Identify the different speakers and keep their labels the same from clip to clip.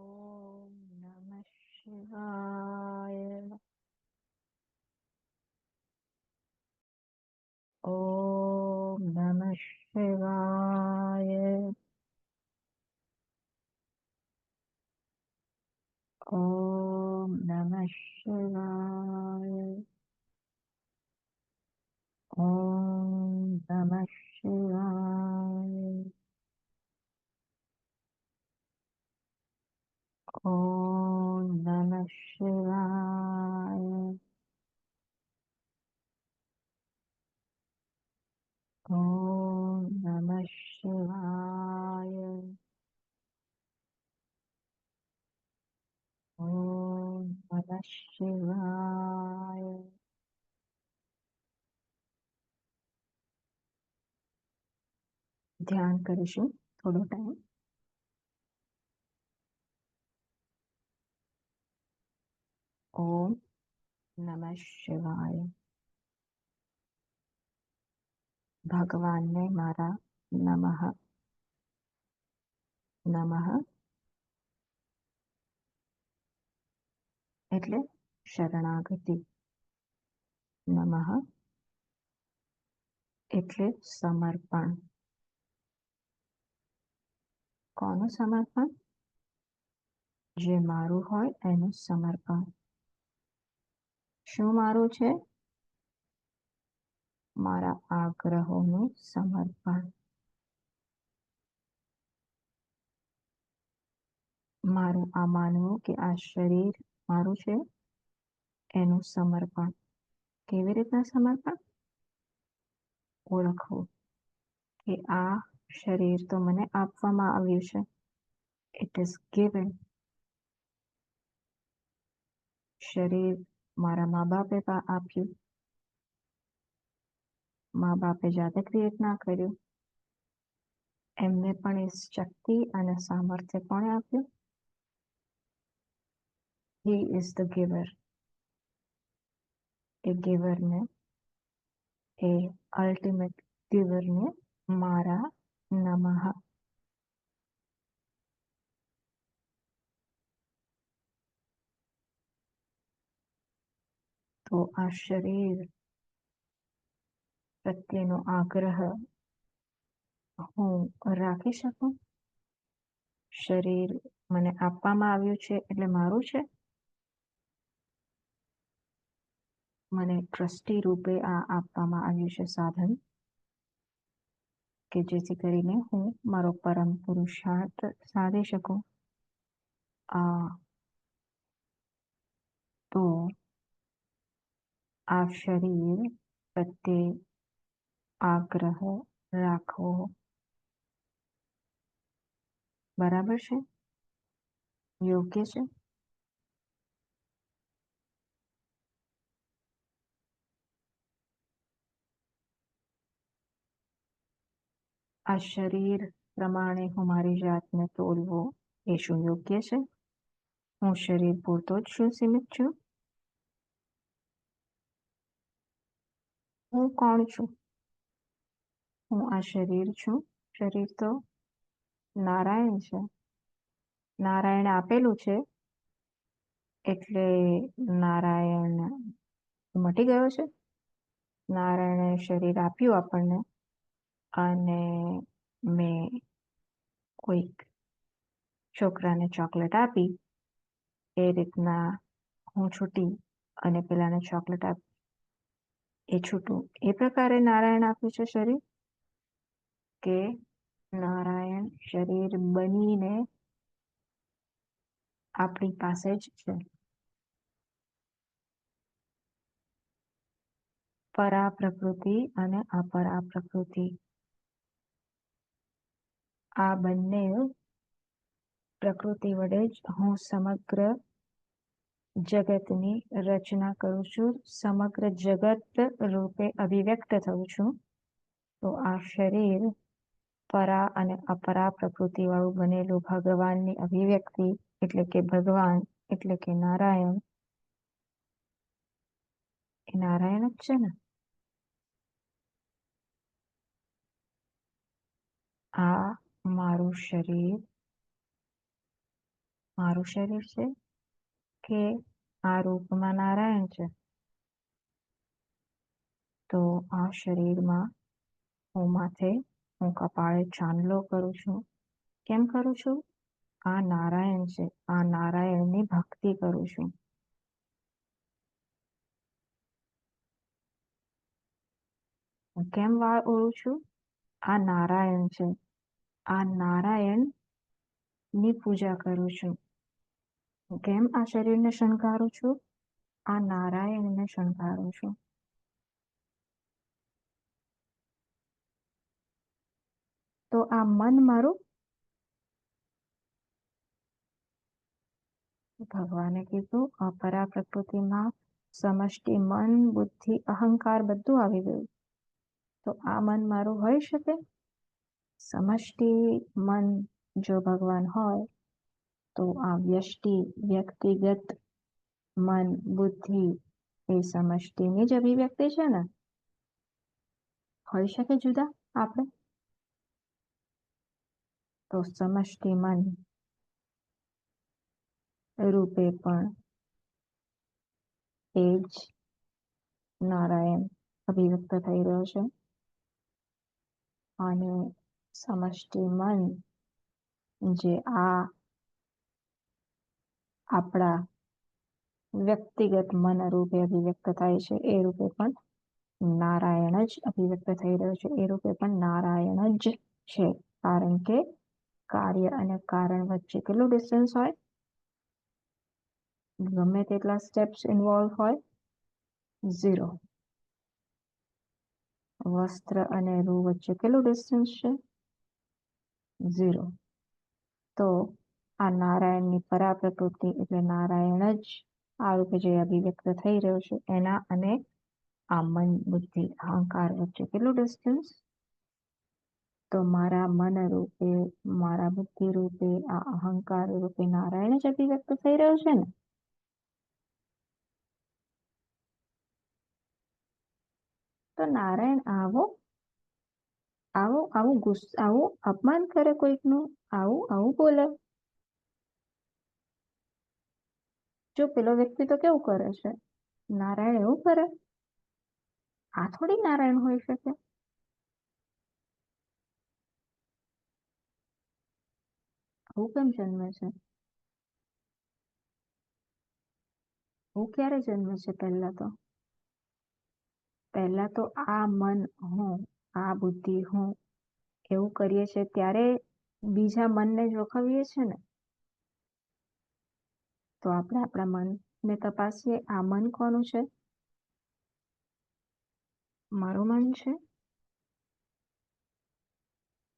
Speaker 1: ઓમ નમઃ શિવાય. ઓમ નમઃ શિવાય. ઓમ નમઃ શિવાય. ઓમ નમઃ શિવાય. ઓમ નમઃ શિવાય. ઓમ નમઃ શિવાય. ઓમ નમઃ શિવાય. ધ્યાન કરીશું થોડો ટાઈમ. ઓમ નમઃ શિવાય. ભગવાનને મારા નમઃ. નમઃ એટલે શરણાગતિ. નમઃ એટલે સમર્પણ. કોનું સમર્પણ? જે મારું હોય એનું સમર્પણ. શું મારું છે? મારા આગ્રહોનું સમર્પણ. મારું આ માનવું કે આ શરીર મારું છે એનું સમર્પણ. કેવી રીતના સમર્પણ? ઓળખવું કે આ શરીર તો મને આપવામાં આવ્યું છે. It is given. શરીર મારા મા બાપે આપ્યું. મા બાપે જાતે ક્રિએટ ના કર્યું. એમને પણ એ શક્તિ અને સામર્થ્ય પણ આપ્યું. He is the giver. એ ગિવરને, એ અલ્ટિમેટ ગિવરને મારા નમઃ. તો આ શરીર પ્રત્યેનો આગ્રહ હું રાખી શકું? શરીર મને આપવામાં આવ્યું છે એટલે મારું છે. મને ટ્રસ્ટી રૂપે આ આપવામાં આવ્યું છે સાધન, કે જેથી કરીને હું મારો પરમ પુરુષાર્થ સાધી શકું. તો આ શરીર પ્રત્યે આગ્રહ રાખવો બરાબર છે? યોગ્ય છે? આ શરીર પ્રમાણે હું મારી જાતને તોડવો એ શું યોગ્ય છે? હું શરીર પૂરતો જ શું સીમિત છું? હું કોણ છું? હું આ શરીર છું. શરીર તો નારાયણ છે. નારાયણ આપેલું છે એટલે નારાયણ મટી ગયો છે. નારાયણે શરીર આપ્યું આપણને, અને મેં કોઈક છોકરાને ચોકલેટ આપી એ રીતના હું છૂટી અને પેલાને ચોકલેટ આપી એ છૂટું. એ પ્રકારે નારાયણ આપ્યું છે શરીર, કે નારાયણ શરીર બનીને આપણી પાસે જ છે. પરા પ્રકૃતિ અને અપરા પ્રકૃતિ, આ બંને પ્રકૃતિ વડે જ હું સમગ્ર જગતની રચના કરું છું. સમગ્ર જગત રૂપે અભિવ્યક્ત થઉં છું. તો આ શરીર પરા અને અપરા પ્રકૃતિ વાળું બનેલું ભગવાનની અભિવ્યક્તિ, એટલે કે ભગવાન એટલે કે નારાયણ. એ નારાયણ જ છે ને. આ મારું શરીર મારું શરીર છે કે આ રૂપમાં નારાયણ છે? તો આ શરીરમાં હું કપાળે ચાંદલો કરું છું. કેમ કરું છું? આ નારાયણ છે, આ નારાયણની ભક્તિ કરું છું. હું કેમ વાળ ઓળું છું? આ નારાયણ છે, આ નારાયણની પૂજા કરું છું. હું કેમ આ શરીરને શણગારું છું? આ નારાયણને શણગારું છું. તો આ મન મારું, ભગવાને કીધું અપરા પ્રકૃતિમાં સમષ્ટિ મન, બુદ્ધિ, અહંકાર બધું આવી ગયું. તો આ મન મારું હોઈ શકે? સમષ્ટિ મન જો ભગવાન હોય તો આ વ્યક્તિગત મન, બુદ્ધિ એ સમષ્ટિની જ અભિવ્યક્તિ છે ને? હોઈ શકે જુદા આપણે? તો સમષ્ટિ મન રૂપે પણ એ જ નારાયણ અભિવ્યક્ત થઈ રહ્યો છે. અને સમષ્ટિ મન જે આપણા વ્યક્તિગત મન રૂપે અભિવ્યક્ત થાય છે એ રૂપે પણ નારાયણ જ અભિવ્યક્ત થઈ રહ્યો છે. એ રૂપે પણ નારાયણ જ છે. કારણ કે કાર્ય અને કારણ વચ્ચે કેટલું ડિસ્ટન્સ હોય? ગમે તેટલા સ્ટેપ્સ ઇન્વોલ્વ હોય, 0. વસ્ત્ર અને રૂ વચ્ચે કેટલું ડિસ્ટન્સ છે? 0. તો આ નારાયણની પરા પ્રકૃતિ એટલે નારાયણ જ આ રૂપે જે અભિવ્યક્ત થઈ રહ્યો છે એના અને આ મન, બુદ્ધિ, અહંકાર વચ્ચે કેટલું ડિસ્ટન્સ? તો મારા મન રૂપે, મારા બુદ્ધિ રૂપે, આ અહંકાર રૂપે નારાયણ જ અભિવ્યક્ત થઈ રહ્યો છે ને? તો નારાયણ આવું અપમાન કરે કોઈકનું, આવું બોલે? જો પેલો વ્યક્તિ તો કેવું કરે છે, નારાયણ એવું કરે? આ થોડી નારાયણ હોઈ શકે. આવું કેમ જન્મે છે? હું ક્યારે જન્મે છે? પહેલા તો આ મન હું, આ બુદ્ધિ હું એવું કરીએ છે ત્યારે બીજા મનને જોખવીએ છે ને? તો આપણે આપણા મનને તપાસીએ. આ મન કોનું છે? મારું મન છે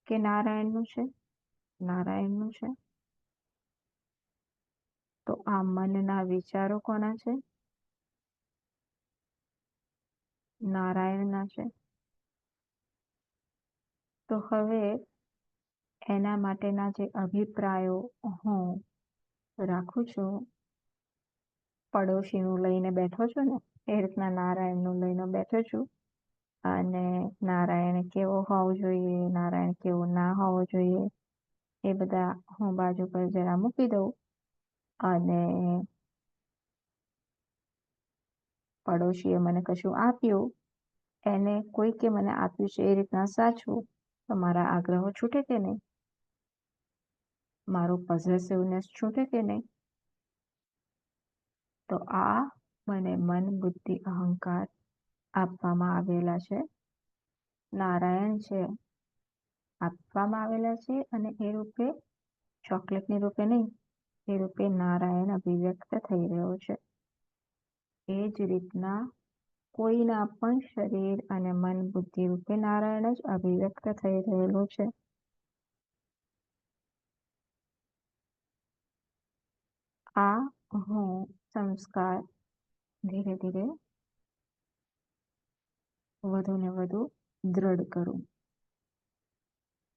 Speaker 1: કે નારાયણનું છે? નારાયણનું છે. તો આ મનના વિચારો કોના છે? નારાયણના છે. તો હવે એના માટેના જે અભિપ્રાયો હું રાખું છું, પડોશીનું લઈને બેઠો છું ને એ રીતના નારાયણનું લઈને બેઠો છું. અને નારાયણ કેવો હોવો જોઈએ, નારાયણ કેવો ના હોવો જોઈએ, એ બધા હું બાજુ પર જરા મૂકી દઉં અને પડોશીએ મને કશું આપ્યું, એને કોઈકે મને આપ્યું છે એ રીતના સાચવું, તો મારા આગ્રહો છૂટે કે નહીં? મારું પોઝેસિવનેસ છૂટે કે નહીં? તો આ મને મન, બુદ્ધિ, અહંકાર આપવામાં આવેલા છે. નારાયણ છે આપવામાં આવેલા છે અને એ રૂપે ચોકલેટની રૂપે નહીં, એ રૂપે નારાયણ અભિવ્યક્ત થઈ રહ્યો છે. એ જ રીતના કોઈના પણ શરીર અને મન, બુદ્ધિ રૂપે નારાયણ જ અભિવ્યક્ત થઈ રહેલો છે. આ હું સંસ્કાર ધીરે ધીરે વધુ ને વધુ દ્રઢ કરું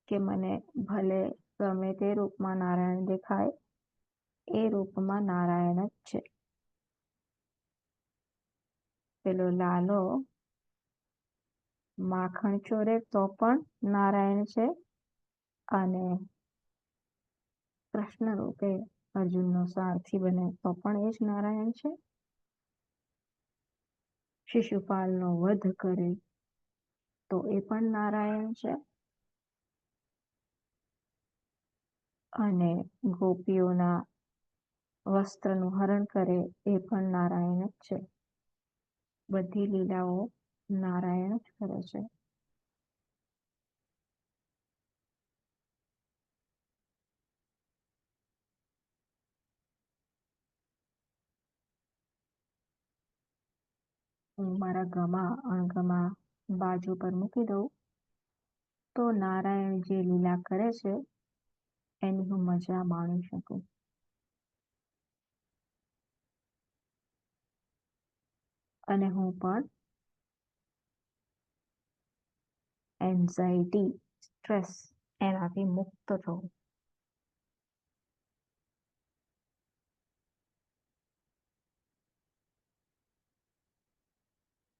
Speaker 1: કે મને ભલે ગમે તે રૂપમાં નારાયણ દેખાય, એ રૂપમાં નારાયણ જ છે. પેલો લાલો માખણ ચોરે તો પણ નારાયણ છે અને કૃષ્ણ રૂપે અર્જુનનો સારથી બને તો પણ એ જ નારાયણ છે. શિશુપાલનો વધ કરે તો એ પણ નારાયણ છે. અને ગોપીઓના વસ્ત્રનું હરણ કરે એ પણ નારાયણ જ છે. બધી લીલાઓ નારાયણ જ કરે છે. હું મારા ગમા અણગમા બાજુ પર મૂકી દઉં તો નારાયણ જે લીલા કરે છે એની હું મજા માણી શકું. અને હું પણ એન્ઝાઇટી, સ્ટ્રેસ એનાથી મુક્ત થઉં.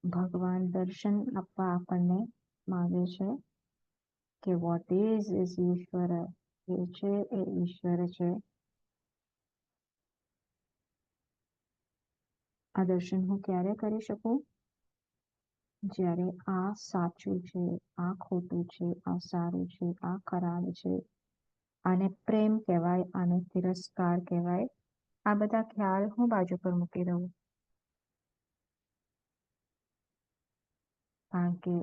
Speaker 1: ભગવાન દર્શન આપવા આપણને માંગે છે કે વોટ ઇઝ ઈશ્વર, એ છે એ ઈશ્વર છે. આ દર્શન હું ક્યારે કરી શકું? જ્યારે આ સાચું છે, આ ખોટું છે, આ સારું છે, આ ખરાબ છે, આને પ્રેમ કહેવાય, આને તિરસ્કાર કહેવાય, આ બધા ખ્યાલ હું બાજુ પર મૂકી દઉં. કારણ કે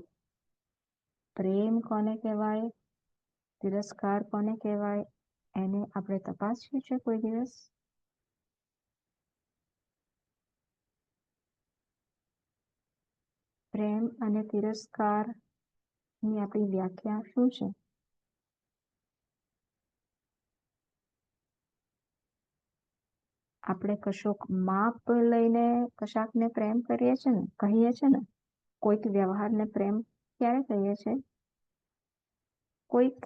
Speaker 1: પ્રેમ કોને કહેવાય, તિરસ્કાર કોને કહેવાય, એને આપણે તપાસ્યું છે કોઈ દિવસ? પ્રેમ અને તિરસ્કારની આપણી વ્યાખ્યા શું છે? આપણે કશોક માપ લઈને કશાકને પ્રેમ કરીએ છીએ ને, કહીએ છીએ ને, કોઈક વ્યવહારને પ્રેમ ક્યારે કહીએ છીએ? કોઈક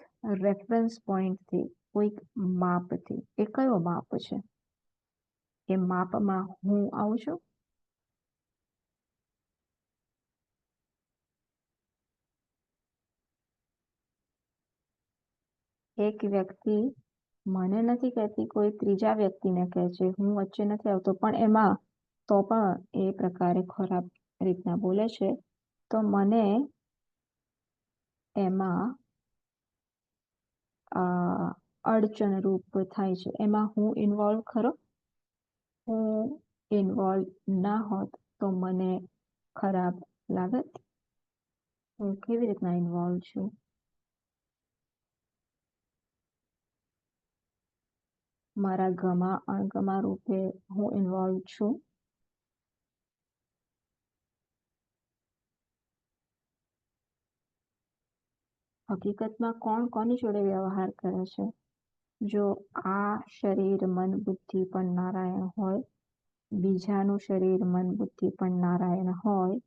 Speaker 1: રેફરન્સ પોઈન્ટથી, કોઈક માપથી. એ કયો માપ છે? એ માપમાં હું આવું છું? એક વ્યક્તિ મને નથી કહેતી, કોઈ ત્રીજા વ્યક્તિને કહે છે, હું વચ્ચે નથી આવતો, પણ એમાં તો પણ એ પ્રકારે ખરાબ રીતના બોલે છે, તો મને એમાં અડચણરૂપ થાય છે. એમાં હું ઇન્વોલ્વ ખરો? હું ઇન્વોલ્વ ના હોત તો મને ખરાબ લાગત? હું કેવી રીતના ઇન્વોલ્વ છું? મારા ગમા અણગમા રૂપે હું ઇન્વોલ્વ છું. હકીકતમાં કોણ કોની જોડે વ્યવહાર કરે છે? જો આ શરીર મન બુદ્ધિ પણ નારાયણ હોય, બીજાનું શરીર મન બુદ્ધિ પણ નારાયણ હોય,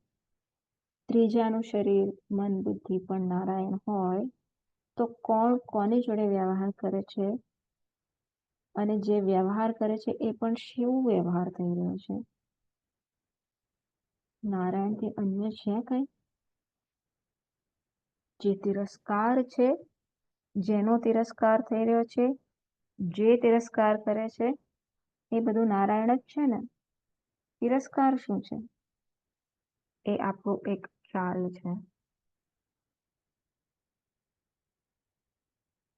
Speaker 1: ત્રીજાનું શરીર મન બુદ્ધિ પણ નારાયણ હોય, તો કોણ કોની જોડે વ્યવહાર કરે છે? અને જે વ્યવહાર કરે છે એ પણ શું વ્યવહાર થઈ રહ્યો છે? નારાયણથી અન્ય છે કંઈ? જે તિરસ્કાર છે, જેનો તિરસ્કાર થઈ રહ્યો છે, જે તિરસ્કાર કરે છે, એ બધું નારાયણ જ છે ને? તિરસ્કાર શું છે? એ આપણો એક ખ્યાલ છે.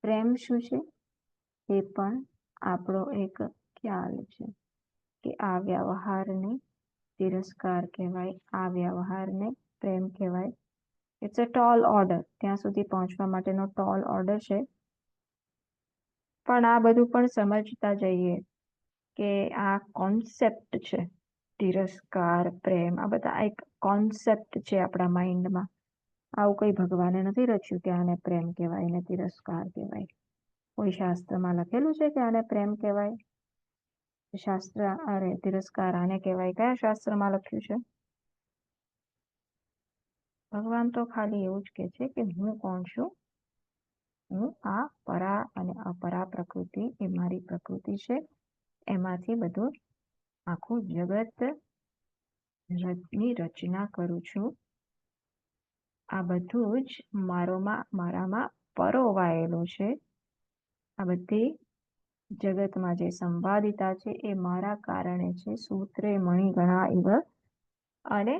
Speaker 1: પ્રેમ શું છે? એ પણ આપણો એક ખ્યાલ છે કે આ વ્યવહારને તિરસ્કાર કહેવાય, આ વ્યવહારને પ્રેમ કહેવાય. It's a tall order. ત્યાં સુધી પહોંચવા માટેનો ટોલ ઓર્ડર છે. પણ આ બધું પણ સમજતા જઈએ કે આ કોન્સેપ્ટ છે. તિરસ્કાર, પ્રેમ, આ બધા એક કોન્સેપ્ટ છે આપણા માઇન્ડમાં. આવું કંઈ ભગવાને નથી રચ્યું કે આને પ્રેમ કહેવાય ને તિરસ્કાર કહેવાય. કોઈ શાસ્ત્રમાં લખેલું છે કે આને પ્રેમ કહેવાય? શાસ્ત્ર અરે તિરસ્કાર આને કહેવાય? કયા શાસ્ત્રમાં લખ્યું છે? ભગવાન તો ખાલી એવું જ કહે છે કે હું કોણ છું? હું આ પરા અને અપરા પ્રકૃતિ, એ મારી પ્રકૃતિ છે. એમાંથી બધું આખું જગતની રચના કરું છું. આ બધું જ મારામાં પરોવાયેલું છે. આ બધી જગતમાં જે સંવાદિતા છે એ મારા કારણે છે. સૂત્રે મણિગણા ઇવ અને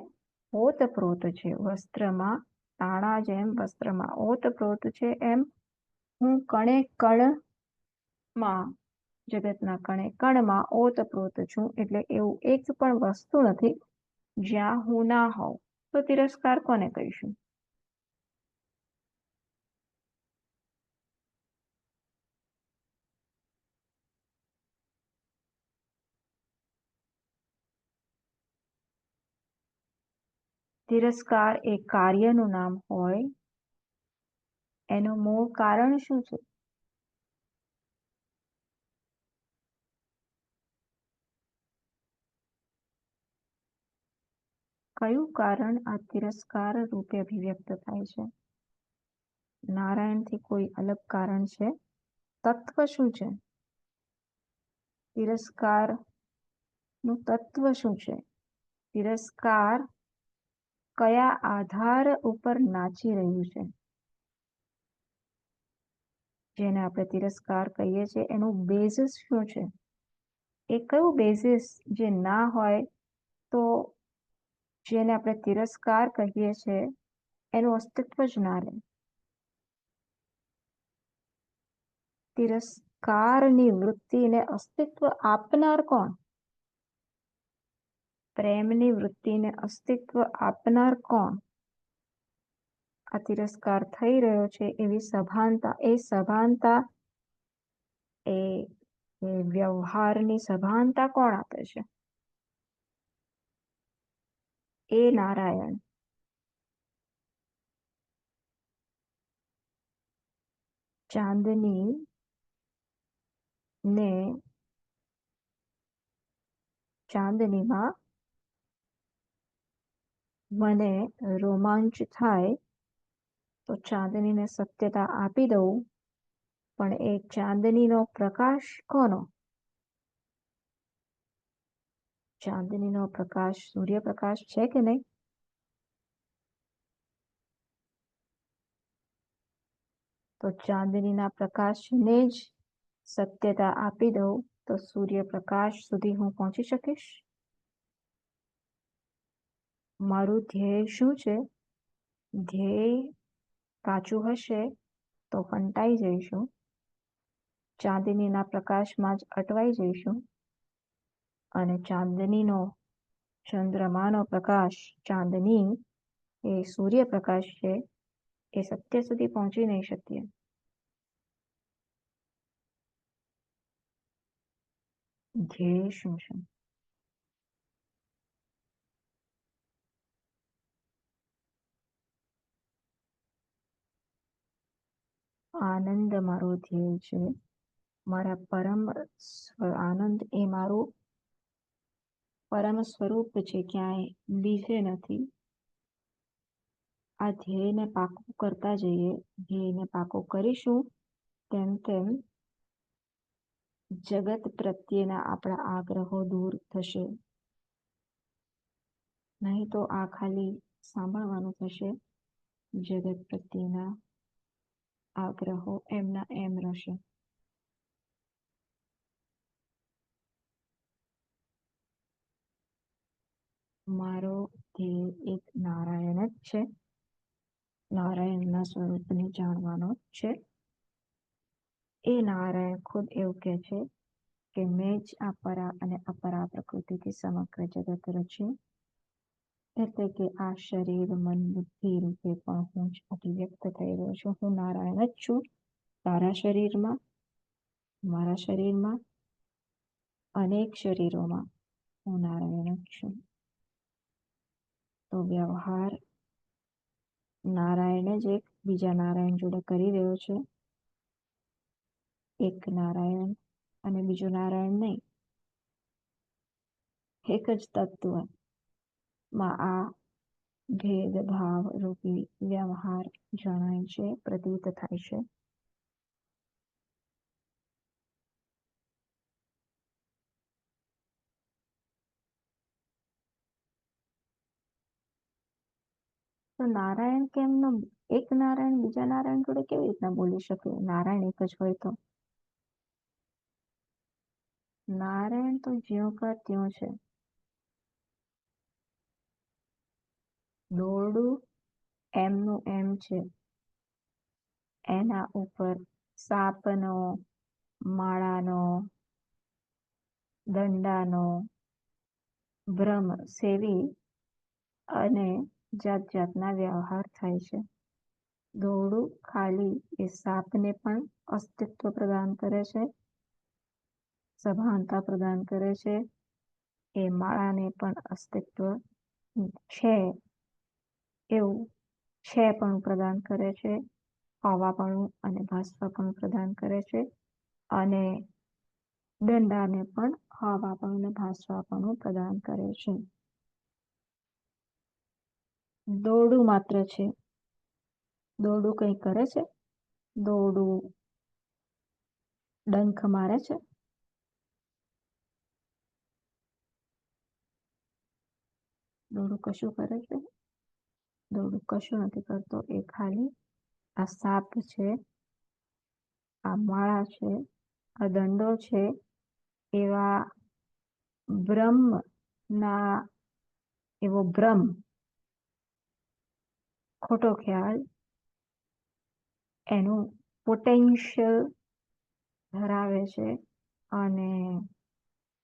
Speaker 1: ઓતપ્રોત છે વસ્ત્રમાં, તાણા જેમ વસ્ત્રમાં ઓતપ્રોત છે એમ હું કણે કણમાં, જગતના કણે કણમાં ઓતપ્રોત છું. એટલે એવું એક પણ વસ્તુ નથી જ્યાં હું ના હોઉં. તો તિરસ્કાર કોને કહીશું? તિરસ્કાર એ કાર્યનું નામ હોય, એનું મૂળ કારણ શું છે? કયું કારણ આ તિરસ્કાર રૂપે અભિવ્યક્ત થાય છે? નારાયણથી કોઈ અલગ કારણ છે? તત્વ શું છે? તિરસ્કારનું તત્વ શું છે? તિરસ્કાર કયા આધાર ઉપર નાચી રહ્યું છે? જેને આપણે તિરસ્કાર કહીએ છીએ એનું બેઝિસ શું છે? એ કયું બેઝિસ જે ના હોય તો જેને આપણે તિરસ્કાર કહીએ છીએ એનું અસ્તિત્વ જ ના રહે. તિરસ્કારની વૃત્તિને અસ્તિત્વ આપનાર કોણ? પ્રેમની વૃત્તિને અસ્તિત્વ આપનાર કોણ? આ તિરસ્કાર થઈ રહ્યો છે એવી સભાનતા, એ સભાનતા એ વ્યવહારની સભાનતા કોણ આપે છે? એ નારાયણ. ચાંદની ને ચાંદનીમાં મને રોમાંચ થાય તો ચાંદનીને સત્યતા આપી દઉં, પણ એ ચાંદનીનો પ્રકાશ કોનો? ચાંદનીનો પ્રકાશ સૂર્યપ્રકાશ છે કે નહીં? તો ચાંદનીના પ્રકાશને જ સત્યતા આપી દઉં તો સૂર્યપ્રકાશ સુધી હું પહોંચી શકીશ? મારું ધ્યેય શું છે? ધ્યેય કાચું હશે તો ફંટાઈ જઈશું, ચાંદનીના પ્રકાશમાં જ અટવાઈ જઈશું, અને ચાંદનીનો, ચંદ્રમાનો પ્રકાશ, ચાંદની એ સૂર્યપ્રકાશ છે, એ સત્ય સુધી પહોંચી નહીં શકીએ. ધ્યેય શું છે? આનંદ મારો ધ્યેય છે. મારા પરમ આનંદ એ મારું પરમ સ્વરૂપ છે, ક્યાંય બીજે નથી. આ ધ્યેયને પાકું કરતા જઈએ, ધ્યેયને પાકું કરીશું તેમ તેમ જગત પ્રત્યેના આપણા આગ્રહો દૂર થશે. નહીં તો આ ખાલી સાંભળવાનું થશે. જગત પ્રત્યેના આગ્રહો એમના એમ રહેશે. મારો ધ્યેય એક નારાયણ જ છે, નારાયણના સ્વરૂપને જાણવાનો છે. એ નારાયણ ખુદ એવું કહે છે કે મેં જ આ પરા અને અપરા પ્રકૃતિથી સમગ્ર જગત રચ્યું. એટલે કે આ શરીર, મન, બુદ્ધિ રૂપે પણ હું જ અભિવ્યક્ત થઈ રહ્યો છું. હું નારાયણ જ છું. તારા શરીરમાં, મારા શરીરમાં, અનેક શરીરોમાં હું નારાયણ જ છું. તો વ્યવહાર નારાયણ જ એક બીજા નારાયણ જોડે કરી રહ્યો છે. એક નારાયણ અને બીજો નારાયણ નહીં, એક જ તત્વમાં આ ભેદભાવ રૂપી વ્યવહાર જણાય છે, પ્રતીત થાય છે. તો નારાયણ કેમનું એક નારાયણ બીજા નારાયણ જોડે કેવી રીતના બોલી શકે? નારાયણ એક જ હોય તો નારાયણ તો જ્યો કા ત્યો છે. દોરડું એમનું એમ છે. એના ઉપર સાપનો, માળાનો, દંડાનો ભ્રમ સેવી અને જાત જાતના વ્યવહાર થાય છે. દોરડું ખાલી એ સાપને પણ અસ્તિત્વ પ્રદાન કરે છે, સભાનતા પ્રદાન કરે છે. એ માળાને પણ અસ્તિત્વ છે એવું છે પણ પ્રદાન કરે છે, હોવાપણું અને ભાસવાપણું પ્રદાન કરે છે, અને દંડાને પણ હોવાપણું અને ભાસવાપણું પ્રદાન કરે છે. દોરડું માત્ર છે. દોરડું કંઈ કરે છે? દોરડું ડંખ મારે છે? દોરડું કશું કરે છે? દોરડું કશું નથી કરતો. એ ખાલી આ સાપ છે, આ માળા છે, આ દંડો છે, એવા બ્રહ્મના એવો ભ્રમ, ખોટો ખ્યાલ, એનું પોટેન્શિયલ ધરાવે છે અને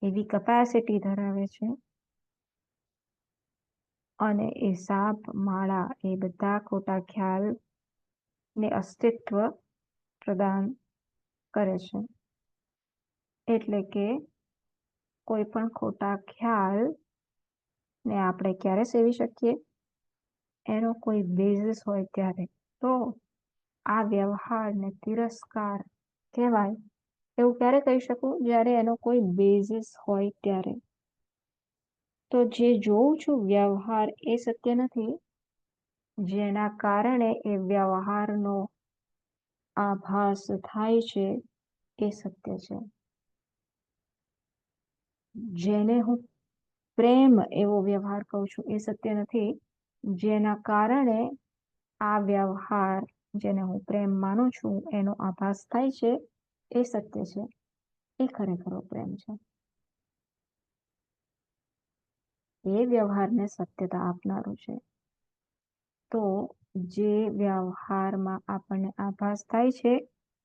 Speaker 1: એવી કેપેસિટી ધરાવે છે, અને એ સાપ, માળા એ બધા ખોટા ખ્યાલ ને અસ્તિત્વ પ્રદાન કરે છે. એટલે કે કોઈ પણ ખોટા ખ્યાલ ને આપણે ક્યારે સેવી શકીએ? એનો કોઈ બેઝિસ હોય ત્યારે. તો આ વ્યવહારને તિરસ્કાર કહેવાય. એવું ક્યારે કહી શકું? જ્યારે એનો કોઈ બેઝિસ હોય ત્યારે. તો જે જોઉં છું વ્યવહાર એ સત્ય નથી, જેના કારણે એ વ્યવહારનો આભાસ થાય છે એ સત્ય છે. જેને હું પ્રેમ એવો વ્યવહાર કહું છું એ સત્ય નથી, જેના કારણે આ વ્યવહાર, જેને હું પ્રેમ માનું છું, એનો આભાસ થાય છે એ સત્ય છે. એ ખરેખરો પ્રેમ છે. એ વ્યવહારને સત્યતા આપનારું છે. તો જે વ્યવહારમાં આપણને આભાસ થાય છે,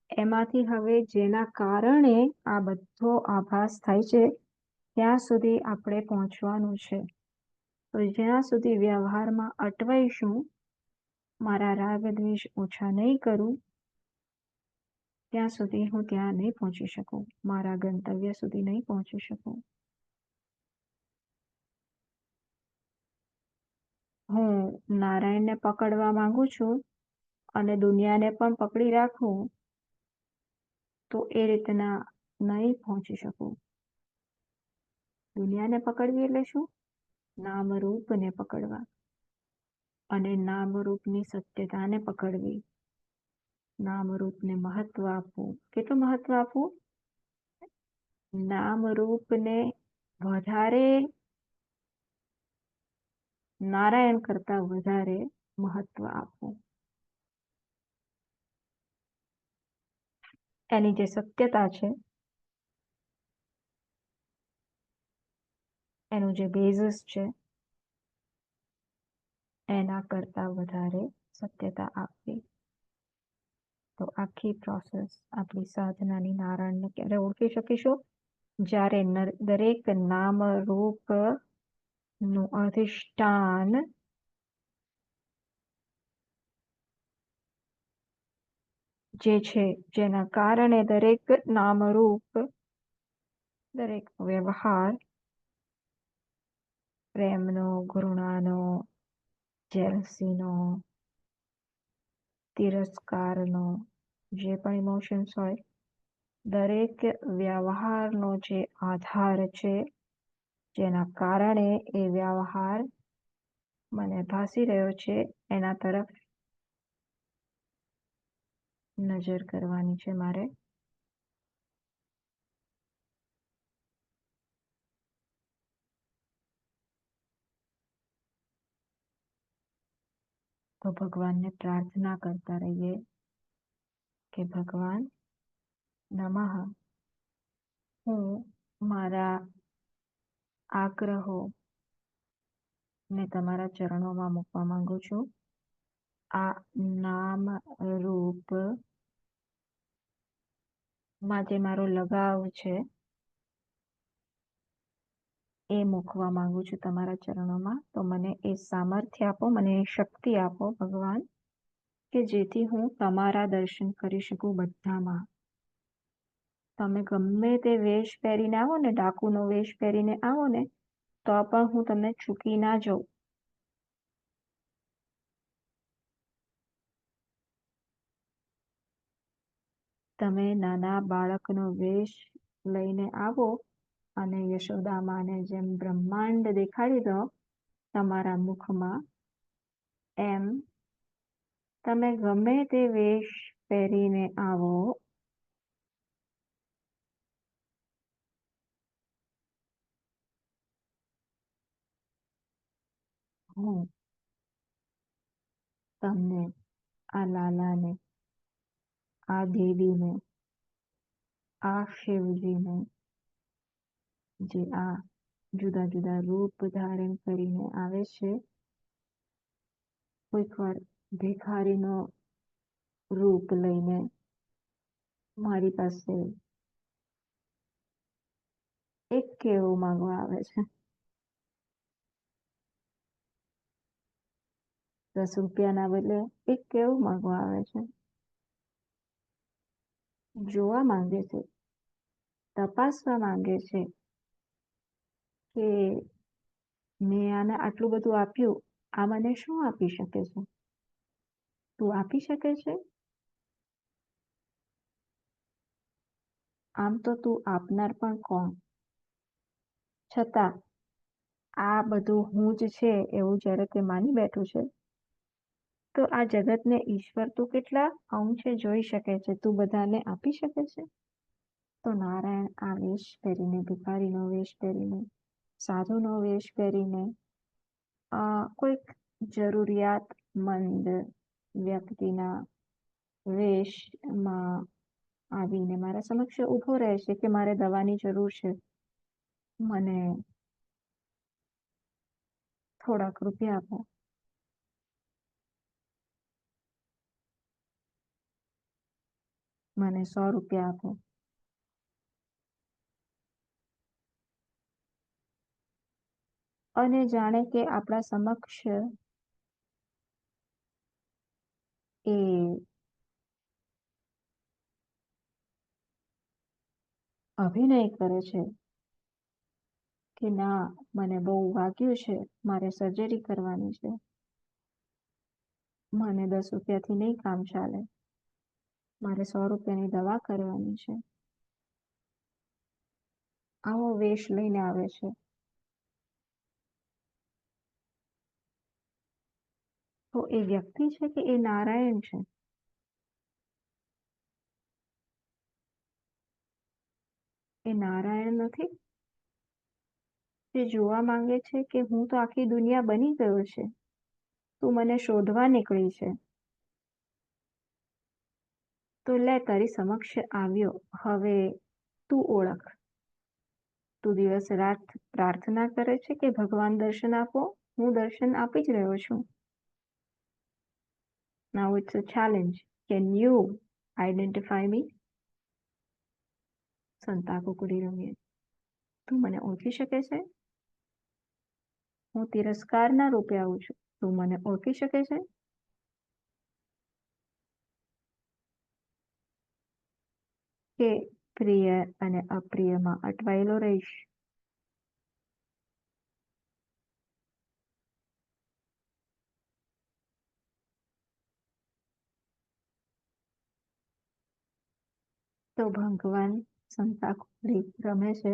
Speaker 1: એમાંથી હવે જેના કારણે આ બધો આભાસ થાય છે, ત્યાં સુધી આપણે પહોંચવાનું છે. તો જ્યાં સુધી વ્યવહારમાં અટવાઈશું, મારા રાગ દ્વેષ ઓછા નહીં કરું, ત્યાં સુધી હું ત્યાં નહીં પહોંચી શકું, મારા ગંતવ્ય સુધી નહીં પહોંચી શકું. હું નારાયણને પકડવા માંગુ છું અને દુનિયાને પણ પકડી રાખું, તો એ રીતના નહીં પહોંચી શકું. દુનિયાને પકડવી એટલે શું? નામરૂપને પકડવા અને નામરૂપની સત્યતાને પકડવી. નામરૂપને મહત્વ આપવું. કેટલું મહત્વ આપવું? નામરૂપને વધારે, નારાયણ કરતા વધારે મહત્વ આપવું. એની જે સત્યતા છે, એનું જે બેઝિસ છે, એના કરતા વધારે સત્યતા આપવી. તો આખી પ્રોસેસ આપણી સાધનાની નારાયણને ક્યારે ઓળખી શકીશું? જ્યારે દરેક નામ રૂપ નું અધિષ્ઠાન જે છે, જેના કારણે દરેક નામરૂપ, દરેક વ્યવહાર પ્રેમનો, ઘૃણાનો, જેલસીનો, તિરસ્કારનો, જે પણ ઇમોશન્સ હોય, દરેક વ્યવહારનો જે આધાર છે, જેના કારણે એ વ્યવહાર મને ભાસી રહ્યો છે, એના તરફ નજર કરવાની છે મારે. તો ભગવાનને પ્રાર્થના કરતા રહીએ કે ભગવાન નમઃ, હું મારા આગ્રહો ને તમારા ચરણોમાં મૂકવા માંગુ છું. આ નામ રૂપ માં જે મારો લગાવ છે એ મૂકવા માંગુ છું તમારા ચરણોમાં. તો મને એ સામર્થ્ય આપો, મને એ શક્તિ આપો ભગવાન, કે જેથી હું તમારા દર્શન કરી શકું બધામાં. તમે ગમે તે વેશ પહેરીને આવો ને, ડાકુનો વેશ પહેરીને આવો ને, તો પણ હું તમને ચૂકી ના જાઉં. તમે નાના બાળકનો વેશ લઈને આવો અને યશોદામાને જેમ બ્રહ્માંડ દેખાડી દો તમારા મુખમાં, એમ તમે ગમે તે વેશ પહેરીને આવો, હું તમને, આ લાલાને, આ દેવીને, આ શિવજીને, જે આ જુદા જુદા રૂપ ધારણ કરીને આવે છે, કોઈક વાર ભિખારીનો રૂપ લઈને મારી પાસે એક કેવું માંગવા આવે છે, 10 રૂપિયાના બદલે એક કેવું માંગવા આવે છે, જોવા માંગે છે, તપાસવા માંગે છે કે મેં આને આટલું બધું આપ્યું, આ મને શું આપી શકે છે? તું આપી શકે છે? આમ તો તું આપનાર પણ કોણ? છતાં આ બધું હું જ છે એવું જ્યારે તે માની બેઠું છે, તો આ જગતને ઈશ્વર તું કેટલા અંશે જોઈ શકે છે? તું બધાને આપી શકે છે? તો નારાયણ આ વેશ પહેરીને, ભિખારીનો વેશ પહેરીને, સાધુનો વેશ પહેરીને, કોઈક જરૂરિયાતમંદ વ્યક્તિના વેશમાં આવીને મારા સમક્ષ ઊભો રહે છે કે મારે દવાની જરૂર છે, મને થોડાક રૂપિયા આપો. મને 100 રૂપિયા આપો. અને જાણે કે આપણા સમક્ષ એ અભિનય કરે છે કે ના, મને બહુ વાગ્યું છે, મારે સર્જરી કરવાની છે, મને 10 રૂપિયાથી નહીં કામ ચાલે, મારે 100 રૂપિયાની દવા કરવાની છે, આવો વેશ લઈને આવે છે. તો એ વ્યક્તિ છે કે એ નારાયણ છે? એ નારાયણ નથી? જે જોવા માંગે છે કે હું તો આખી દુનિયા બની ગયો છે, તું મને શોધવા નીકળી છે, તો લે તારી સમક્ષ આવ્યો, હવે તું ઓળખ. તું દિવસ રાત પ્રાર્થના કરે છે કે ભગવાન દર્શન આપો, હું દર્શન આપી જ રહ્યો છું. Now it's a challenge. Can you identify me? સંતા કુકડી રમીએ. તું મને ઓળખી શકે છે? હું તિરસ્કારના રૂપે આવું છું, તું મને ઓળખી શકે છે? કે પ્રિય અને અપ્રિયમાં અટવાયેલો રહીશ? તો ભગવાન સંતા કુકડી રમે છે,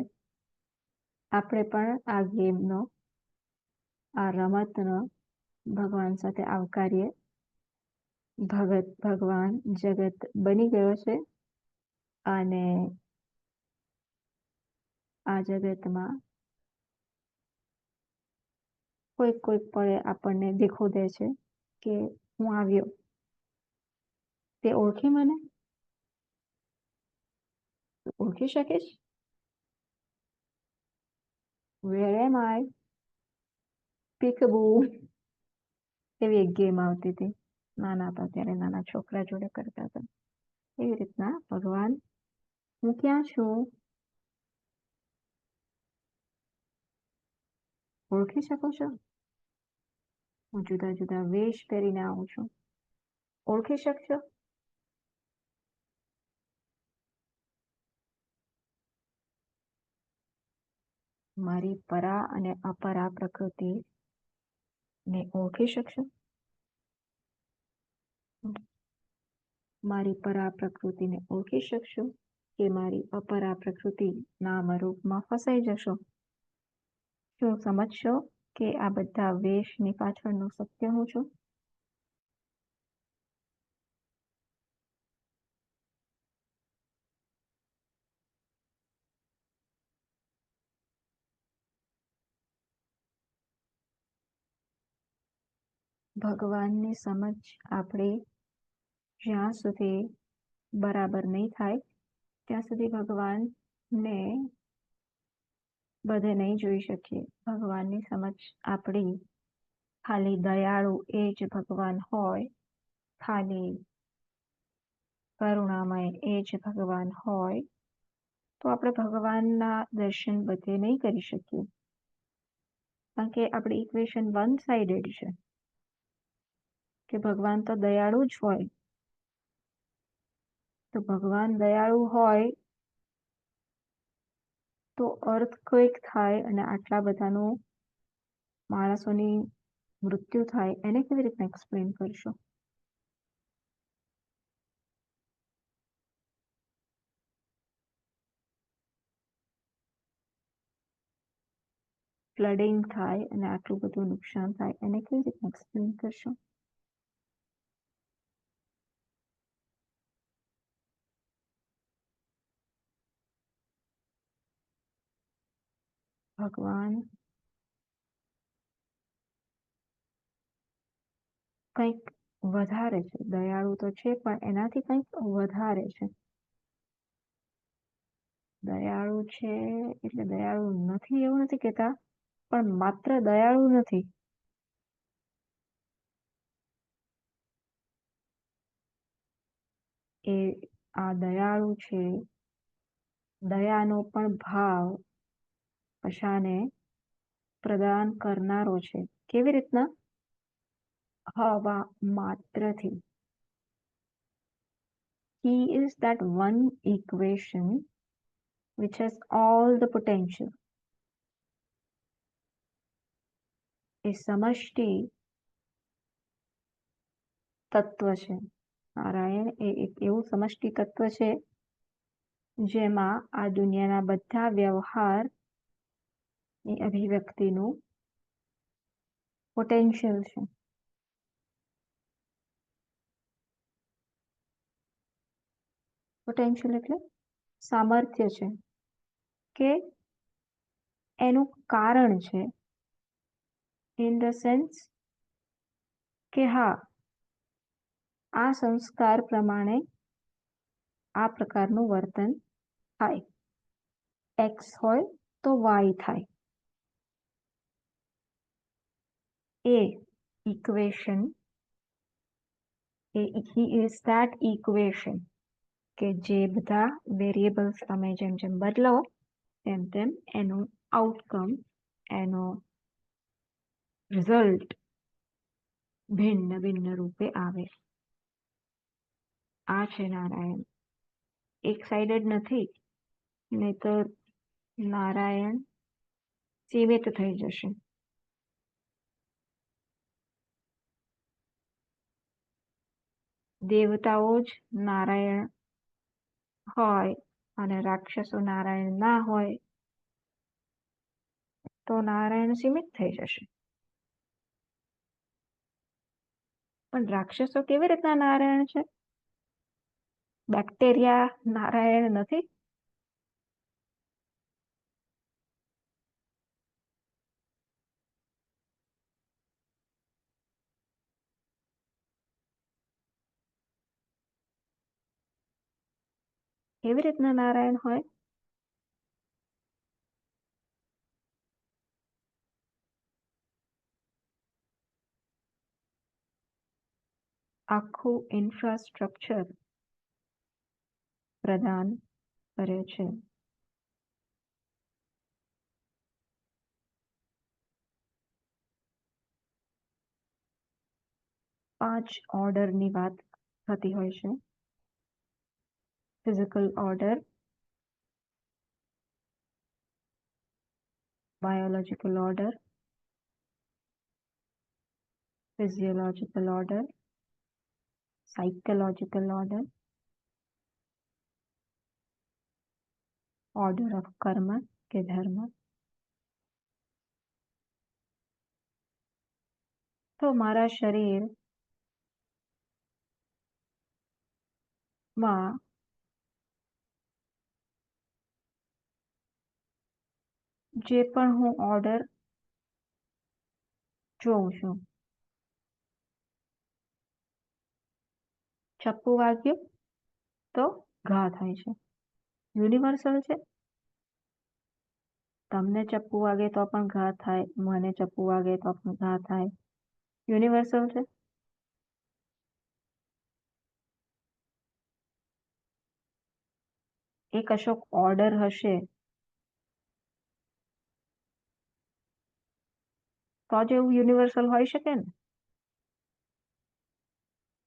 Speaker 1: આપણે પણ આ ગેમનો, આ રમતનો ભગવાન સાથે આવકારીએ. ભગવાન જગત બની ગયો છે અને આ જગતમાં કોઈક પળે આપણને દેખો દે છે કે હું આવ્યો. તે ઓળખી મને? ઓળખી શકીશ? Where am I? Peekaboo. એવી એક ગેમ આવતી હતી નાના હતા ત્યારે, નાના છોકરા જોડે કરતા હતા. એવી રીતના ભગવાન, હું ક્યાં છું ઓળખી શકો છો? હું જુદા જુદા વેશ પહેરીને આવું છું, ઓળખી શકશો? મારી પરા અને અપરા પ્રકૃતિ ને ઓળખી શકશો? મારી પરા પ્રકૃતિને ઓળખી શકશો કે મારી અપરા પ્રકૃતિ નામ રૂપમાં ફસાઈ જશો? શું સમજશો કે આ બધા વેશની પાછળનું સત્ય હું છું? ભગવાનની સમજ આપણે જ્યાં સુધી બરાબર નહીં થાય ત્યાં સુધી ભગવાનને બધે નહીં જોઈ શકીએ. ભગવાનની સમજ આપણી ખાલી દયાળુ એ જ ભગવાન હોય, ખાલી કરુણામય એ જ ભગવાન હોય, તો આપણે ભગવાનના દર્શન બધે નહીં કરી શકીએ. કારણ કે આપણી ઇક્વેશન વન સાઇડેડ છે કે ભગવાન તો દયાળુ જ હોય. તો ભગવાન દયાળુ હોય તો અર્થક્વેક થાય અને આટલા બધાનું માણસોની મૃત્યુ થાય, એને કેવી રીતના એક્સપ્લેન કરશો? ફ્લડિંગ થાય અને આટલું બધું નુકસાન થાય, એને કેવી રીતના એક્સપ્લેન કરશો? ભગવાન કંઈક વધારે છે, દયાળુ તો છે પણ એનાથી કંઈક વધારે છે. દયાળુ છે એટલે દયાળુ નથી એવું નથી કહેતા, પણ માત્ર દયાળુ નથી. એ આ દયાળુ છે, દયાનો પણ ભાવ પશાને પ્રદાન કરનારો છે. કેવી રીતના? હવા માત્રથી. He is that one equation which has all the potential. એ સમષ્ટિ તત્વ છે. નારાયણ એ એક એવું સમષ્ટિ તત્વ છે જેમાં આ દુનિયાના બધા વ્યવહારની અભિવ્યક્તિનું પોટેન્શિયલ છે. પોટેન્શિયલ એટલે સામર્થ્ય છે કે એનું કારણ છે, ઇન ધ સેન્સ કે હા, આ સંસ્કાર પ્રમાણે આ પ્રકારનું વર્તન થાય. એક્સ હોય તો વાય થાય. એ equation, he is that equation કે જે બધા વેરિયેબલ્સ તમે જેમ જેમ બદલો તેમ તેમ એનું આઉટકમ, એનો રિઝલ્ટ ભિન્ન ભિન્ન રૂપે આવે. આ છે નારાયણ. એક સાઇડેડ નથી, નહીં તો નારાયણ સીમિત થઈ જશે. દેવતાઓ જ નારાયણ હોય અને રાક્ષસો નારાયણ ના હોય તો નારાયણ સીમિત થઈ જશે. પણ રાક્ષસો કેવી રીતના નારાયણ છે? બેક્ટેરિયા નારાયણ નથી? કેવી રીતના નારાયણ હોય? આખું ઇન્ફ્રાસ્ટ્રક્ચર પ્રદાન કરે છે. પાંચ ઓર્ડરની વાત થતી હોય છે. Physical order, biological order, physiological order, psychological order, order of કર્મ કે ધર્મ. તો મારા શરીરમાં જે પણ હું ઓર્ડર જોઉં છું, ચપ્પુ વાગ્યું તો ઘા થાય છે, યુનિવર્સલ છે. તમને ચપ્પુ વાગે તો પણ ઘા થાય, મને ચપ્પુ વાગે તો પણ ઘા થાય, યુનિવર્સલ છે. એ કશોક ઓર્ડર હશે તો જ એવું યુનિવર્સલ હોઈ શકે ને.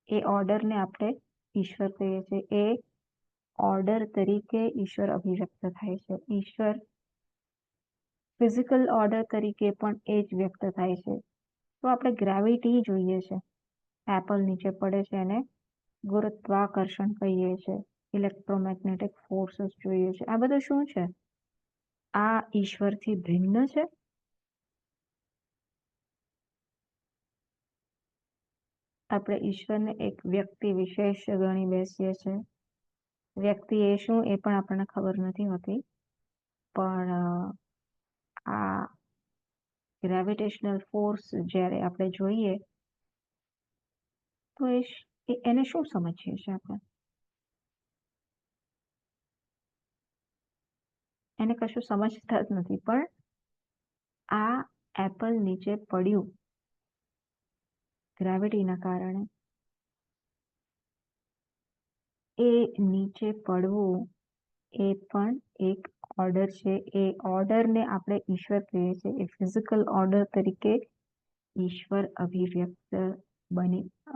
Speaker 1: એ ઓર્ડરને આપણે ઈશ્વર કહીએ છીએ. એ ઓર્ડર તરીકે ઈશ્વર અભિવ્યક્ત થાય છે. ઈશ્વર ફિઝિકલ ઓર્ડર તરીકે પણ એ જ વ્યક્ત થાય છે. તો આપણે ગ્રેવિટી જોઈએ છે. એપલ નીચે પડે છે એને ગુરુત્વાકર્ષણ કહીએ છીએ. ઇલેક્ટ્રોમેગ્નેટિક ફોર્સીસ જોઈએ છે. આ બધું શું છે? આ ઈશ્વરથી ભિન્ન છે. આપણે ઈશ્વરને એક વ્યક્તિ વિશેષ ગણી બેસીએ છીએ. વ્યક્તિ એ શું એ પણ આપણને ખબર નથી હોતી. પણ આ ગ્રેવિટેશનલ ફોર્સ જ્યારે આપણે જોઈએ તો એને શું સમજીએ છીએ આપણે? એને કશું સમજતા જ નથી. પણ આ એપલ નીચે પડ્યું ગ્રેવિટીના કારણે. એ નીચે પડવું એ પણ એક ઓર્ડર છે. એ ઓર્ડરને આપણે ઈશ્વર કહીએ છીએ. એ ફિઝિકલ ઓર્ડર તરીકે ઈશ્વર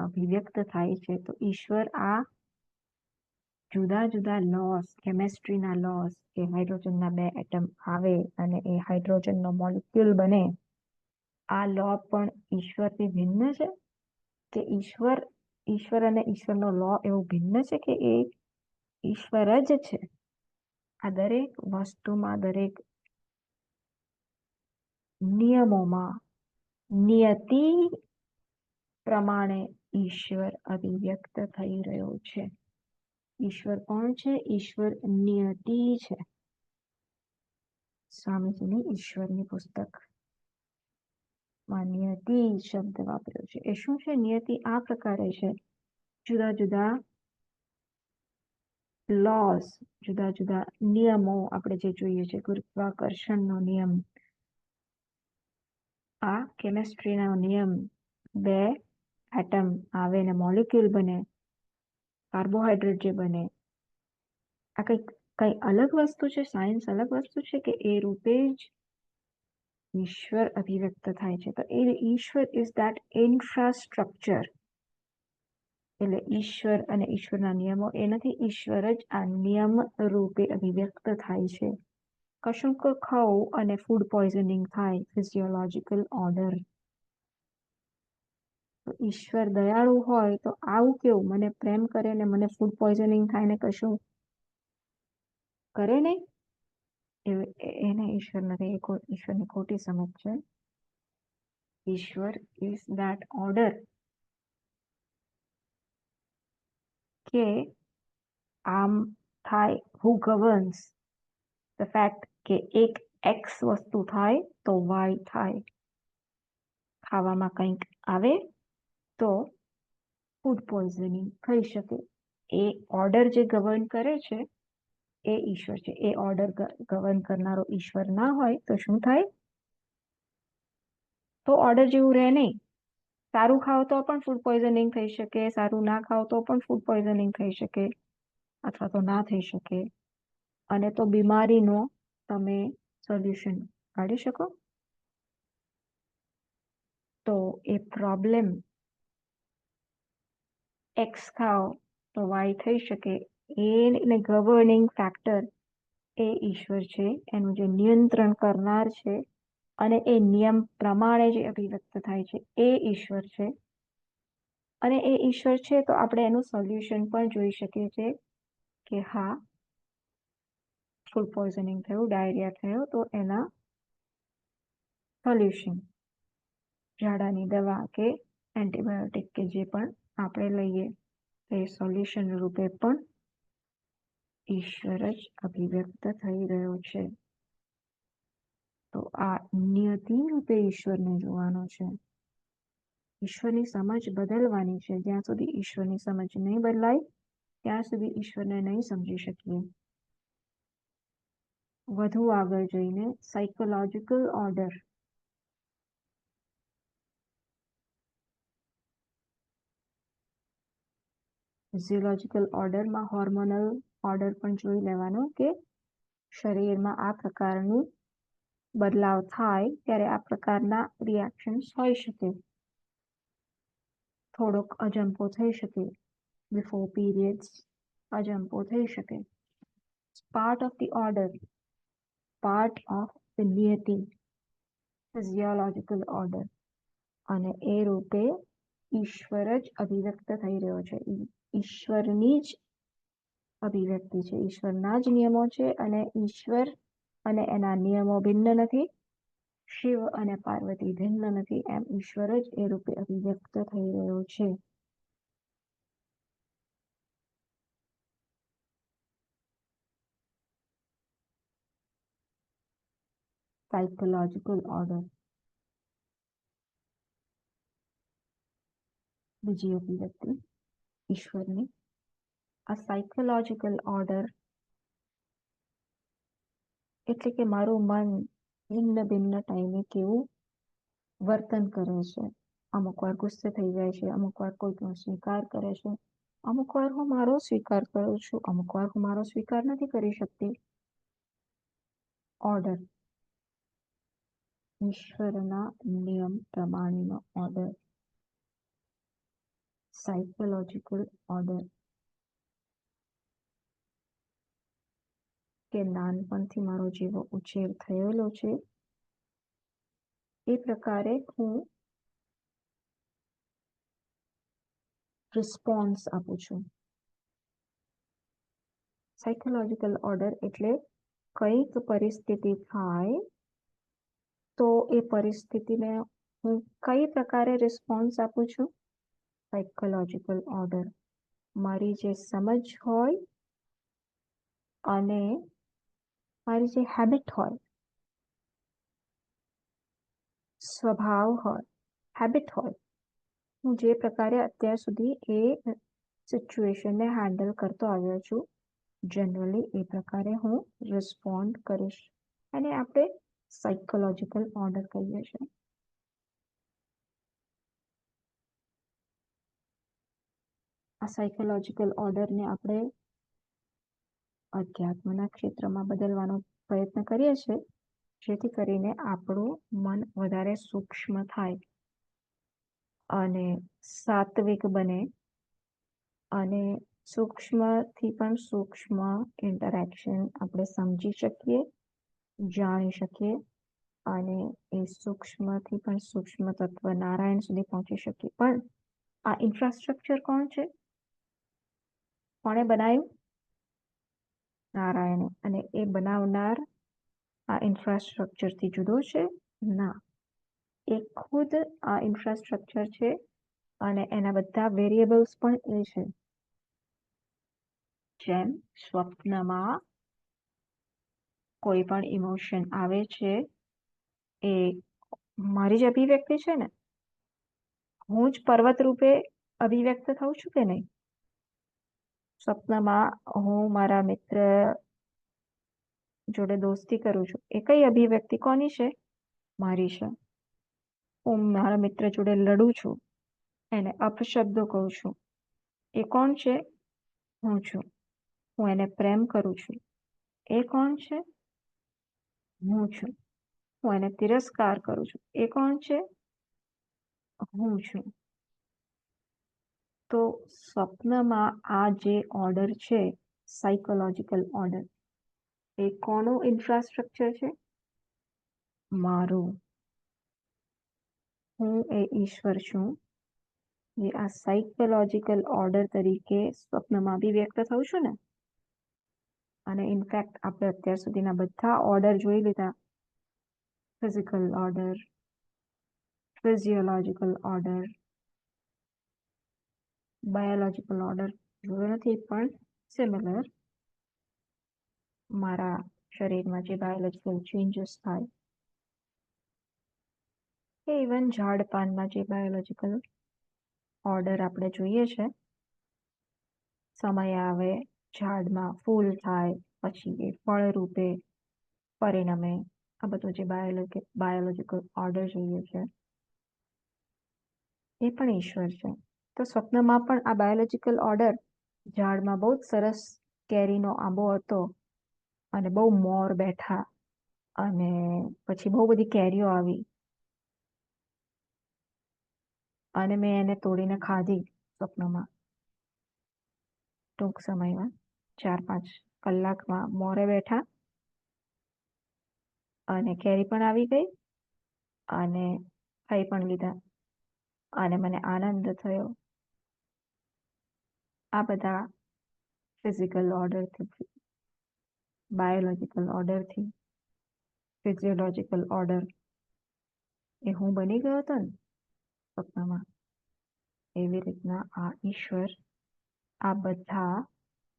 Speaker 1: અભિવ્યક્ત થાય છે. તો ઈશ્વર આ જુદા જુદા લોસ, કેમેસ્ટ્રીના લોસ, કે હાઇડ્રોજનના 2 એટમ આવે અને એ હાઇડ્રોજનનો મોલિક્યુલ બને, આ લો પણ ઈશ્વરથી ભિન્ન છે. કે ઈશ્વર અને ઈશ્વરનો લો એવું ભિન્ન છે કે એ ઈશ્વર જ છે. આ દરેક વસ્તુમાં, દરેક નિયમોમાં, નિયતિ પ્રમાણે ઈશ્વર અભિવ્યક્ત થઈ રહ્યો છે. ઈશ્વર કોણ છે? ઈશ્વર નિયતિ છે. સ્વામીજીની ઈશ્વરની પુસ્તકમાં નિયતિ શબ્દ વાપર્યો છે. એ શું છે? નિયતિ આ પ્રકારે છે. જુદા જુદા લોસ, જુદા જુદા નિયમો આપણે જે જોઈએ છે. ગુરુત્વાકર્ષણનો નિયમ, આ કેમેસ્ટ્રીનો નિયમ, 2 એટમ આવે ને મોલિક્યુલ બને, કાર્બોહાઈડ્રેટ જે બને, આ કઈ અલગ વસ્તુ છે? સાયન્સ અલગ વસ્તુ છે કે એ રૂપે જ ઈશ્વર અભિવ્યક્ત થાય છે? તો એ ઈશ્વર ઇઝ ધેટ ઇન્ફ્રાસ્ટ્રક્ચર. એટલે ઈશ્વર અને ઈશ્વરના નિયમો એ નથી. ઈશ્વર જ આ નિયમ રૂપે અભિવ્યક્ત થાય છે. કશુંક ખાવું અને ફૂડ પોઈઝનિંગ થાય, ફિઝિયોલોજીકલ ઓર્ડર. તો ઈશ્વર દયાળુ હોય તો આવું કેવું? મને પ્રેમ કરે ને મને ફૂડ પોઈઝનિંગ થાય ને કશું કરે નહીં, એને ઈશ્વર નથી. ઈશ્વરની ખોટી સમજ છે. ઈશ્વર ઇઝ ધેટ ઓર્ડર કે આમ થાય. હુ ગવર્ન્સ ધ ફેક્ટ કે એક એક્સ વસ્તુ થાય તો વાય થાય. ખાવામાં કંઈક આવે તો ફૂડ પોઈઝનિંગ થઈ શકે. એ ઓર્ડર જે ગવર્ન કરે છે એ ઈશ્વર છે. એ ઓર્ડર ગવર્ન કરનારો ઈશ્વર ના હોય તો શું થાય? તો ઓર્ડર જેવું રહે નહીં. સારું ખાઓ તો પણ ફૂડ પોઈઝનિંગ થઈ શકે, સારું ના ખાઓ તો પણ ફૂડ પોઈઝનિંગ થઈ શકે અથવા તો ના થઈ શકે, અને તો બીમારીનો તમે સોલ્યુશન કાઢી શકો. તો એ પ્રોબ્લેમ એક્સ ખાઓ તો વાય થઈ શકે, એને ગવર્નિંગ ફેક્ટર એ ઈશ્વર છે, એનું જે નિયંત્રણ કરનાર છે અને એ નિયમ પ્રમાણે જે અભિવ્યક્ત થાય છે એ ઈશ્વર છે. અને એ ઈશ્વર છે તો આપણે એનું સોલ્યુશન પણ જોઈ શકીએ છીએ કે હા, ફૂડ પોઈઝનિંગ થયું, ડાયરિયા થયો, તો એના સોલ્યુશન ઝાડાની દવા કે એન્ટીબાયોટિક કે જે પણ આપણે લઈએ એ સોલ્યુશન રૂપે પણ ઈશ્વર જ અભિવ્યક્ત થઈ રહ્યો છે. તો આ નિયતિ રૂપે ઈશ્વરને જોવાનો છે. ઈશ્વરની સમજ બદલવાની છે. જ્યાં સુધી ઈશ્વરની સમજ નહીં બદલાય ત્યાં સુધી ઈશ્વરને નહીં સમજી શકીએ. વધુ આગળ જઈને સાયકોલોજીકલ ઓર્ડર, ફિઝિયોલોજીકલ ઓર્ડરમાં હોર્મોનલ ઓર્ડર પણ જોઈ લેવાનો કે શરીરમાં આ પ્રકારનું બદલાવ થાય ત્યારે આ પ્રકારના રિએક્શન્સ હોઈ શકે. થોડોક અજંપો થઈ શકે, બિફોર પીરિયડ્સ અજંપો થઈ શકે. Part of the order, part of the Niyati, physiological order, અને એ રૂપે ઈશ્વર જ અભિવ્યક્ત થઈ રહ્યો છે. ઈશ્વરની જ અભિવ્યક્તિ છે, ઈશ્વરના જ નિયમો છે, અને ઈશ્વર અને એના નિયમો ભિન્ન નથી, શિવ અને પાર્વતી ભિન્ન નથી, એમ ઈશ્વર જ એ રૂપે અભિવ્યક્ત થઈ રહ્યો છે. સાયકોલોજીકલ ઓર્ડર, બીજી અભિવ્યક્તિ ઈશ્વરની. આ સાયકોલોજીકલ ઓર્ડર એટલે કે મારું મન ભિન્ન ભિન્ન ટાઈમે કેવું વર્તન કરે છે. અમુક વાર ગુસ્સે થઈ જાય છે, અમુક વાર કોઈનો સ્વીકાર કરે છે, અમુક વાર હું મારો સ્વીકાર કરું છું, અમુક વાર હું મારો સ્વીકાર નથી કરી શકતી. ઓર્ડર, ઈશ્વરના નિયમ પ્રમાણેનો ઓર્ડર, સાયકોલોજીકલ ઓર્ડર, કે નાનપણથી મારો જેવો ઉછેર થયેલો છે એ પ્રકારે હું રિસ્પોન્સ આપું છું. સાયકોલોજીકલ ઓર્ડર એટલે કંઈક પરિસ્થિતિ થાય તો એ પરિસ્થિતિને હું કઈ પ્રકારે રિસ્પોન્સ આપું છું. સાયકોલોજીકલ ઓર્ડર મારી જે સમજ હોય અને મારી જે હેબિટ હોય, સ્વભાવ હોય, હેબિટ હોય, હું જે પ્રકારે અત્યાર સુધી એ સિચ્યુએશનને હેન્ડલ કરતો આવ્યો છું, જનરલી એ પ્રકારે હું રિસ્પોન્ડ કરીશ. અને આપણે સાયકોલોજીકલ ઓર્ડર કહીએ છીએ. આ સાયકોલોજીકલ ઓર્ડરને આપણે અધ્યાત્મના ક્ષેત્રમાં બદલવાનો પ્રયત્ન કરીએ છીએ, જેથી કરીને આપણું મન વધારે સૂક્ષ્મ થાય અને સાત્વિક બને, અને સૂક્ષ્મથી પણ સૂક્ષ્મ ઇન્ટરેક્શન આપણે સમજી શકીએ, જાણી શકીએ, અને એ સૂક્ષ્મથી પણ સૂક્ષ્મ તત્વ નારાયણ સુધી પહોંચી શકીએ. પણ આ ઇન્ફ્રાસ્ટ્રક્ચર કોણ છે? કોણે બનાવ્યું? નારાયણે. અને એ બનાવનાર આ ઇન્ફ્રાસ્ટ્રક્ચરથી જુદો છે? ના, એ ખુદ આ ઇન્ફ્રાસ્ટ્રક્ચર છે, અને એના બધા વેરિયેબલ્સ પણ એ છે. જેમ સ્વપ્નમાં કોઈ પણ ઇમોશન આવે છે એ મારી જ અભિવ્યક્તિ છે ને, હું જ પર્વત રૂપે અભિવ્યક્ત થઉં છું કે નહીં? સ્વપ્નમાં હું મારા મિત્ર જોડે દોસ્તી કરું છું, એ કઈ અભિવ્યક્તિ કોની છે? મારી છે. હું મારા મિત્ર જોડે લડું છું, એને અપશબ્દો કહું છું. એ કોણ છે? હું છું. હું એને પ્રેમ કરું છું. એ કોણ છે? હું છું. હું એને તિરસ્કાર કરું છું. એ કોણ છે? હું છું. તો સ્વપ્નમાં આ જે ઓર્ડર છે, સાયકોલોજીકલ ઓર્ડર, એ કોનું ઇન્ફ્રાસ્ટ્રક્ચર છે? મારું. હું એ ઈશ્વર છું, જે આ સાયકોલોજીકલ ઓર્ડર તરીકે સ્વપ્નમાં બી વ્યક્ત થઉં છું ને. અને ઇનફેક્ટ આપણે અત્યાર સુધીના બધા ઓર્ડર જોઈ લીધા. Physical order, physiological order, biological order જોયો નથી, પણ સિમિલર મારા શરીરમાં જે બાયોલોજીકલ ચેન્જીસ થાય, કે ઇવન ઝાડ પાનમાં જે બાયોલોજીકલ ઓર્ડર આપણે જોઈએ છે, સમય આવે, ઝાડમાં ફૂલ થાય, પછી એ ફળ રૂપે પરિણમે, આ બધું જે બાયોલોજીકલ ઓર્ડર જોઈએ છે, એ પણ ઈશ્વર છે. તો સ્વપ્નમાં પણ આ બાયોલોજીકલ ઓર્ડર, ઝાડમાં બહુ જ સરસ કેરીનો આંબો હતો અને બહુ મોર બેઠા અને પછી બહુ બધી કેરીઓ આવી અને મેં એને તોડીને ખાધી સ્વપ્નમાં. ટૂંક સમયમાં 4-5 કલાકમાં મોરે બેઠા અને કેરી પણ આવી ગઈ અને ખાઈ પણ લીધા અને મને આનંદ થયો. આ બધા ફિઝિકલ ઓર્ડરથી, બાયોલોજીકલ ઓર્ડરથી, ફિઝિયોલોજીકલ ઓર્ડર એ હું બની ગયો હતો ને સ્વપ્નમાં. એવી રીતના આ ઈશ્વર, આ બધા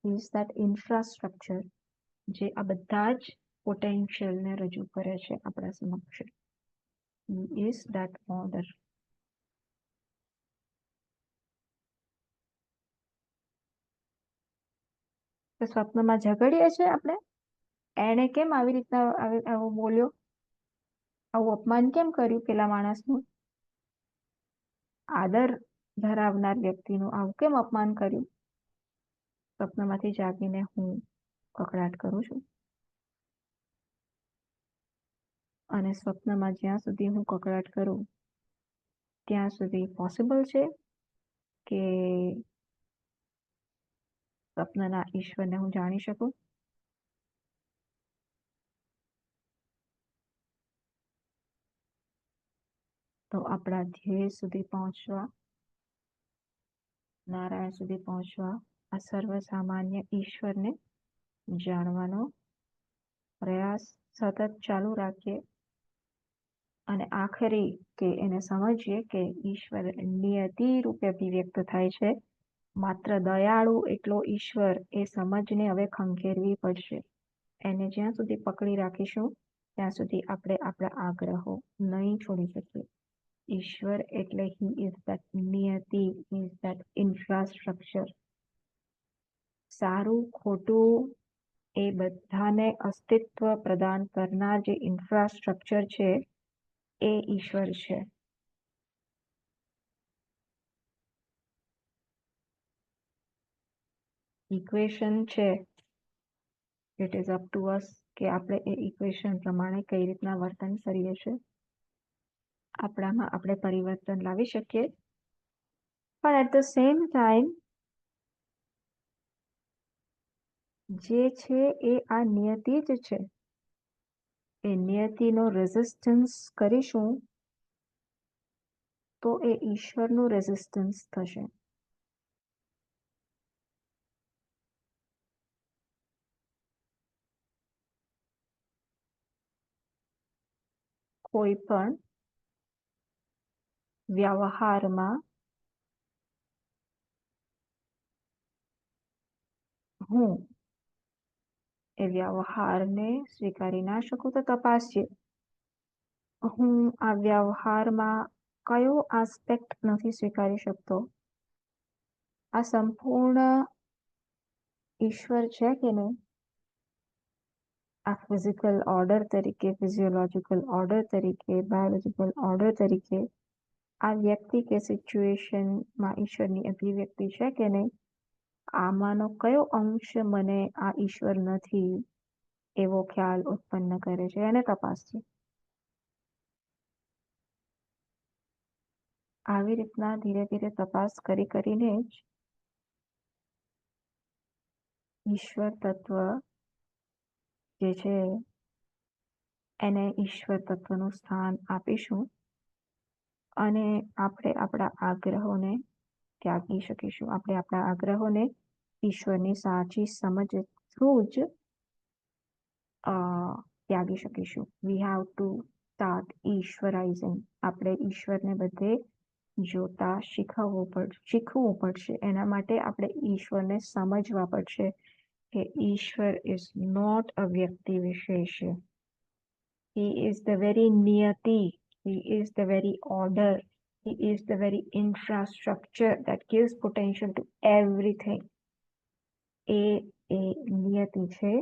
Speaker 1: ઇઝ ધેટ ઇન્ફ્રાસ્ટ્રક્ચર જે આ બધા જ પોટેન્શિયલને રજૂ કરે છે આપણા સમક્ષ. Is that order. તો સ્વપ્નમાં ઝઘડીએ છીએ આપણે, એણે કેમ આવી રીતના આવું બોલ્યો, આવું અપમાન કેમ કર્યું પેલા માણસનું, આદર ધરાવનાર વ્યક્તિનું આવું કેમ અપમાન કર્યું. સ્વપ્નમાંથી જાગીને હું કકળાટ કરું છું અને સ્વપ્નમાં જ્યાં સુધી હું કકળાટ કરું ત્યાં સુધી પોસિબલ છે કે સ્વપ્નના ઈશ્વરને હું જાણી શકું. તો આપણા ધ્યેય સુધી પહોંચવા, નારાયણ સુધી પહોંચવા, આ સર્વસામાન્ય ઈશ્વરને જાણવાનો પ્રયાસ સતત ચાલુ રાખીએ અને આખરી કે એને સમજીએ કે ઈશ્વર નિયતિ રૂપે અભિવ્યક્ત થાય છે. માત્ર દયાળુ એટલો ઈશ્વર એ સમજને હવે ખંખેરવી પડશે. એને જ્યાં સુધી પકડી રાખીશું ત્યાં સુધી આપણે આપણા આગ્રહો નહીં છોડી શકીએ. ઈશ્વર એટલે he is that Niyati, is that infrastructure. સારું ખોટું એ બધાને અસ્તિત્વ પ્રદાન કરનાર જે ઇન્ફ્રાસ્ટ્રક્ચર છે એ ઈશ્વર છે. ઇક્વેશન છે, ઇટ ઇઝ અપ ટુ અસ કે આપણે એ ઇક્વેશન પ્રમાણે કઈ રીતના વર્તન કરીએ છીએ. આપણામાં આપણે પરિવર્તન લાવી શકીએ, પણ એટ ધ સેમ ટાઈમ જે છે એ આ નિયતિ જ છે. એ નિયતિનો રેઝિસ્ટન્સ કરીશું તો એ ઈશ્વરનું રેઝિસ્ટન્સ થશે. કોઈ પણ વ્યવહારમાં હું એ વ્યવહારને સ્વીકારી ના શકું તો તપાસીએ. હું આ વ્યવહારમાં કયો આસ્પેક્ટ નથી સ્વીકારી શકતો. આ સંપૂર્ણ ઈશ્વર છે કે નહીં. આ ફિઝિકલ ઓર્ડર તરીકે, ફિઝિયોલોજીકલ ઓર્ડર તરીકે, બાયોલોજીકલ ઓર્ડર તરીકે આ વ્યક્તિ કે સિચ્યુએશનમાં ઈશ્વરની અભિવ્યક્તિ છે કે નહીં, આમાંનો કયો અંશ મને આ ઈશ્વર નથી એવો ખ્યાલ ઉત્પન્ન કરે છે એને તપાસ છે. આવી રીતના ધીરે ધીરે તપાસ કરીને જ ઈશ્વર તત્વ જે છે એને ઈશ્વર તત્વનું સ્થાન આપીશું અને આપણે આપણા આગ્રહોને ત્યાગી શકીશું. આપણે આપણા આગ્રહોને ઈશ્વરની સાચી સમજ થ્રુ જ ત્યાગી શકીશું. વી હેવ ટુ સ્ટાર્ટ ઈશ્વરાઇઝિંગ. આપણે ઈશ્વરને બધે જોતા શીખવું પડશે. એના માટે આપણે ઈશ્વરને સમજવા પડશે કે ઈશ્વર ઇઝ નોટ અ વ્યક્તિ વિશેષ. He is the very niyati. He is the very order. He is the very infrastructure that gives potential to everything. એ નિયતિ છે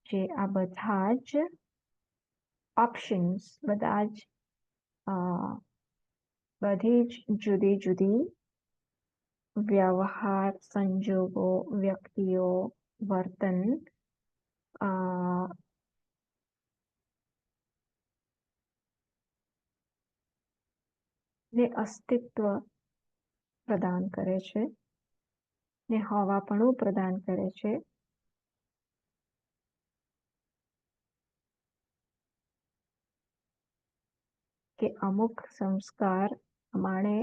Speaker 1: જે આ બધા જ ઓપ્શન્સ, બધી જ જુદી જુદી વ્યવહાર, સંજોગો, વ્યક્તિઓ, વર્તન ને અસ્તિત્વ પ્રદાન કરે છે, ને હોવાપણું પ્રદાન કરે છે. કે અમુક સંસ્કાર પ્રમાણે,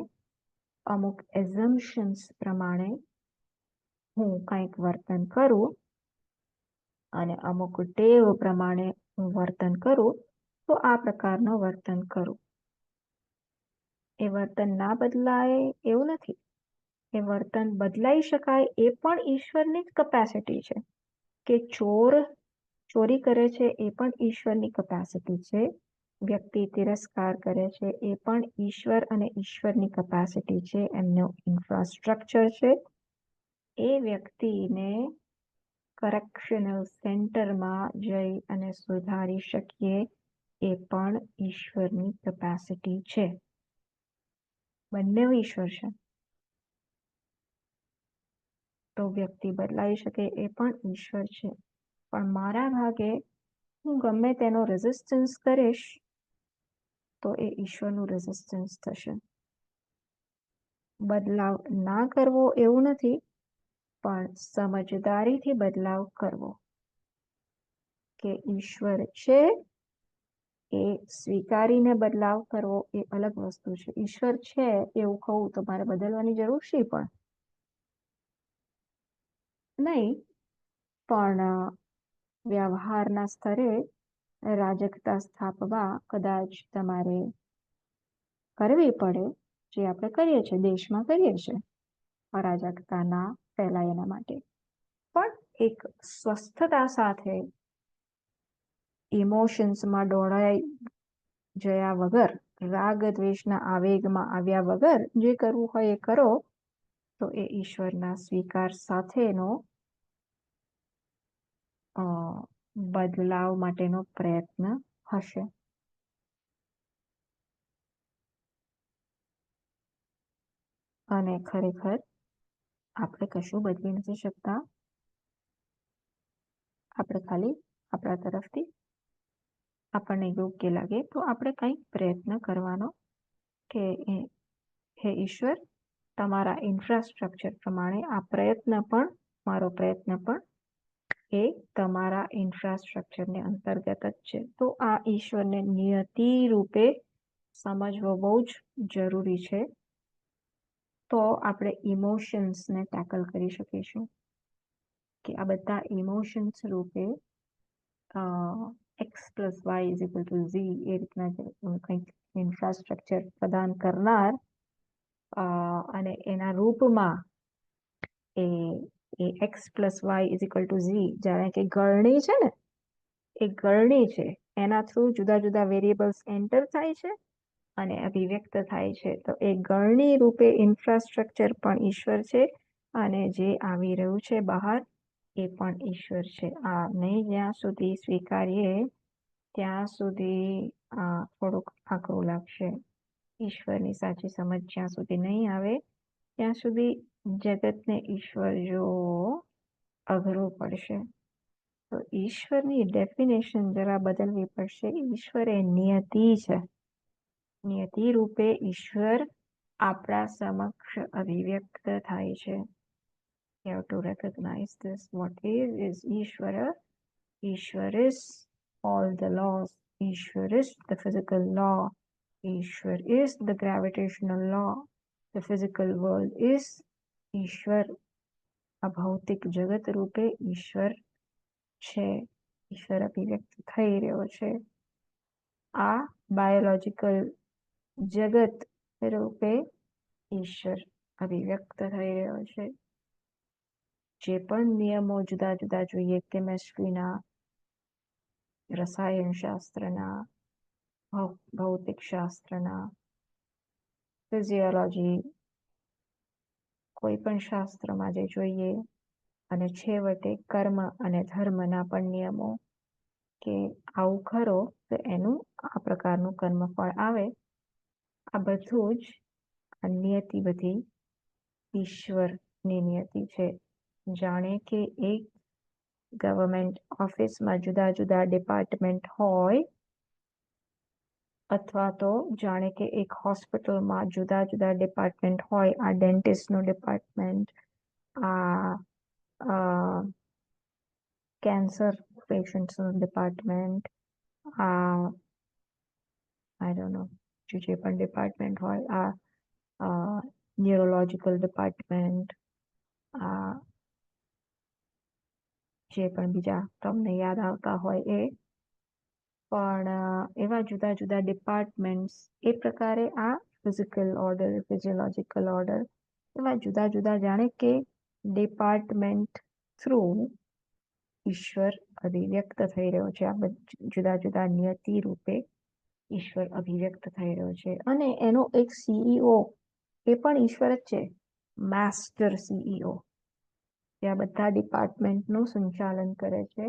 Speaker 1: અમુક એઝમ્પશન્સ પ્રમાણે હું કંઈક વર્તન કરું અને અમુક ટેવ પ્રમાણે હું વર્તન કરું તો આ પ્રકારનું વર્તન કરું. એ વર્તન ના બદલાય એવું નથી. એ વર્તન બદલાઈ શકાય એ પણ ઈશ્વરની જ કેપેસિટી છે. કે ચોર ચોરી કરે છે એ પણ ઈશ્વરની કેપેસિટી છે. વ્યક્તિ તિરસ્કાર કરે છે એ પણ ઈશ્વર અને ઈશ્વરની કેપેસિટી છે, એમનું ઇન્ફ્રાસ્ટ્રક્ચર છે. એ વ્યક્તિને કરેક્શનલ સેન્ટરમાં જઈ અને સુધારી શકીએ એ પણ ઈશ્વરની કેપેસિટી છે. બંને ઈશ્વર છે. તો વ્યક્તિ બદલાઈ શકે એ પણ ઈશ્વર છે. પણ મારા ભાગે હું ગમે તેનો રેઝિસ્ટન્સ કરીશ તો એ ઈશ્વરનું રેઝિસ્ટન્સ થશે. બદલાવ ના કરવો એવું નથી, પણ સમજદારીથી બદલાવ કરવો. કે ઈશ્વર છે એ સ્વીકારીને બદલાવ કરવો એ અલગ વસ્તુ છે. ઈશ્વર છે એવું કહું તો મારે બદલવાની જરૂર છે પણ નહીં, પણ વ્યવહારના સ્તરે રાજકતા સ્થાપવા કદાચ તમારે કરવી પડે, જે આપણે કરીએ છીએ, દેશમાં કરીએ છીએ, અરાજકતા ના ફેલાય એના માટે. પણ એક સ્વસ્થતા સાથે, ઇમોશન્સમાં દોડાઈ જયા વગર, રાગ દ્વેષના આવેગમાં આવ્યા વગર જે કરવું હોય એ કરો તો એ ઈશ્વરના સ્વીકાર સાથેનો બદલાવ માટેનો પ્રયત્ન હશે. અને ખરેખર આપણે કશું બદલી નથી શકતા. આપણે ખાલી આપણા તરફથી આપણને યોગ્ય લાગે તો આપણે કંઈક પ્રયત્ન કરવાનો કે હે ઈશ્વર, તમારા ઇન્ફ્રાસ્ટ્રક્ચર પ્રમાણે આ પ્રયત્ન પણ, મારો પ્રયત્ન પણ એ તમારા ઇન્ફ્રાસ્ટ્રક્ચરને અંતર્ગત જ છે. તો આ ઈશ્વરને નિયતિ રૂપે સમજવો બહુ જ જરૂરી છે. તો આપણે ઇમોશન્સને ટેકલ કરી શકીશું. કે આ બધા ઇમોશન્સ રૂપે x + y = z એ રીતના કંઈક ઇન્ફ્રાસ્ટ્રક્ચર પ્રદાન કરનાર અને એના રૂપમાં એ x + y = z, જાણે કે ગળણી છે ને, એ ગળણી છે, એના થ્રુ જુદા જુદા વેરિયેબલ્સ એન્ટર થાય છે અને અભિવ્યક્ત થાય છે. તો એ ગળણી રૂપે ઇન્ફ્રાસ્ટ્રક્ચર પણ ઈશ્વર છે અને જે આવી રહ્યું છે બહાર એ પણ ઈશ્વર છે. આ નહીં જ્યાં સુધી સ્વીકારીએ ત્યાં સુધી થોડુંક આકરું લાગશે. ઈશ્વરની સાચી સમજ જ્યાં સુધી નહીં આવે ત્યાં સુધી જગતને ઈશ્વર જોવો અઘરું પડશે. તો ઈશ્વરની ડેફિનેશન જરા બદલવી પડશે. ઈશ્વર એ નિયતિ છે. નિયતિ રૂપે ઈશ્વર આપણા સમક્ષ અભિવ્યક્ત થાય છે. You have to recognize this. What is Ishvara? Ishvara is all the laws. Ishvara is the physical law. Ishvara is the gravitational law. The physical world is Ishvar. આ ભૌતિક જગત રૂપે ઈશ્વર છે. ઈશ્વર અભિવ્યક્ત થઈ રહ્યો છે. આ બાયોલોજિકલ જગત રૂપે ઈશ્વર અભિવ્યક્ત થઈ રહ્યો છે. જે પણ નિયમો જુદા જુદા જોઈએ, કેમેસ્ટ્રીના, રસાયણશાસ્ત્રના, ભૌતિક શાસ્ત્રના, ફિઝિયોલોજી, કોઈ પણ શાસ્ત્રમાં જે જોઈએ, અને છેવટે કર્મ અને ધર્મના પણ નિયમો કે આવું ખરો તો એનું આ પ્રકારનું કર્મફળ આવે. આ બધું જ આ નિયતિ બધી ઈશ્વરની નિયતિ છે. જાણે કે એક ગવર્મેન્ટ ઓફિસમાં જુદા જુદા ડિપાર્ટમેન્ટ હોય, અથવા તો જાણે કે એક હોસ્પિટલમાં જુદા જુદા ડિપાર્ટમેન્ટ હોય. આ ડેન્ટિસ્ટનું ડિપાર્ટમેન્ટ, આ કેન્સર પેશન્ટ્સનું ડિપાર્ટમેન્ટ, આઈ ડોન્ટ નો જે પણ ડિપાર્ટમેન્ટ હોય, આ ન્યુરોલોજીકલ ડિપાર્ટમેન્ટ, આ જે પણ બીજા તમને યાદ આવતા હોય એ પણ એવા જુદા જુદા ડિપાર્ટમેન્ટ્સ. એ પ્રકારે આ ફિઝિકલ ઓર્ડર, ફિઝિયોલોજીકલ ઓર્ડર, એવા જુદા જુદા જાણે કે ડિપાર્ટમેન્ટ થ્રુ ઈશ્વર અભિવ્યક્ત થઈ રહ્યો છે. આ જુદા જુદા નિયતિ રૂપે ઈશ્વર અભિવ્યક્ત થઈ રહ્યો છે. અને એનો એક સીઈઓ એ પણ ઈશ્વર જ છે, માસ્ટર સીઈઓ. જે આ બધા ડિપાર્ટમેન્ટનું સંચાલન કરે છે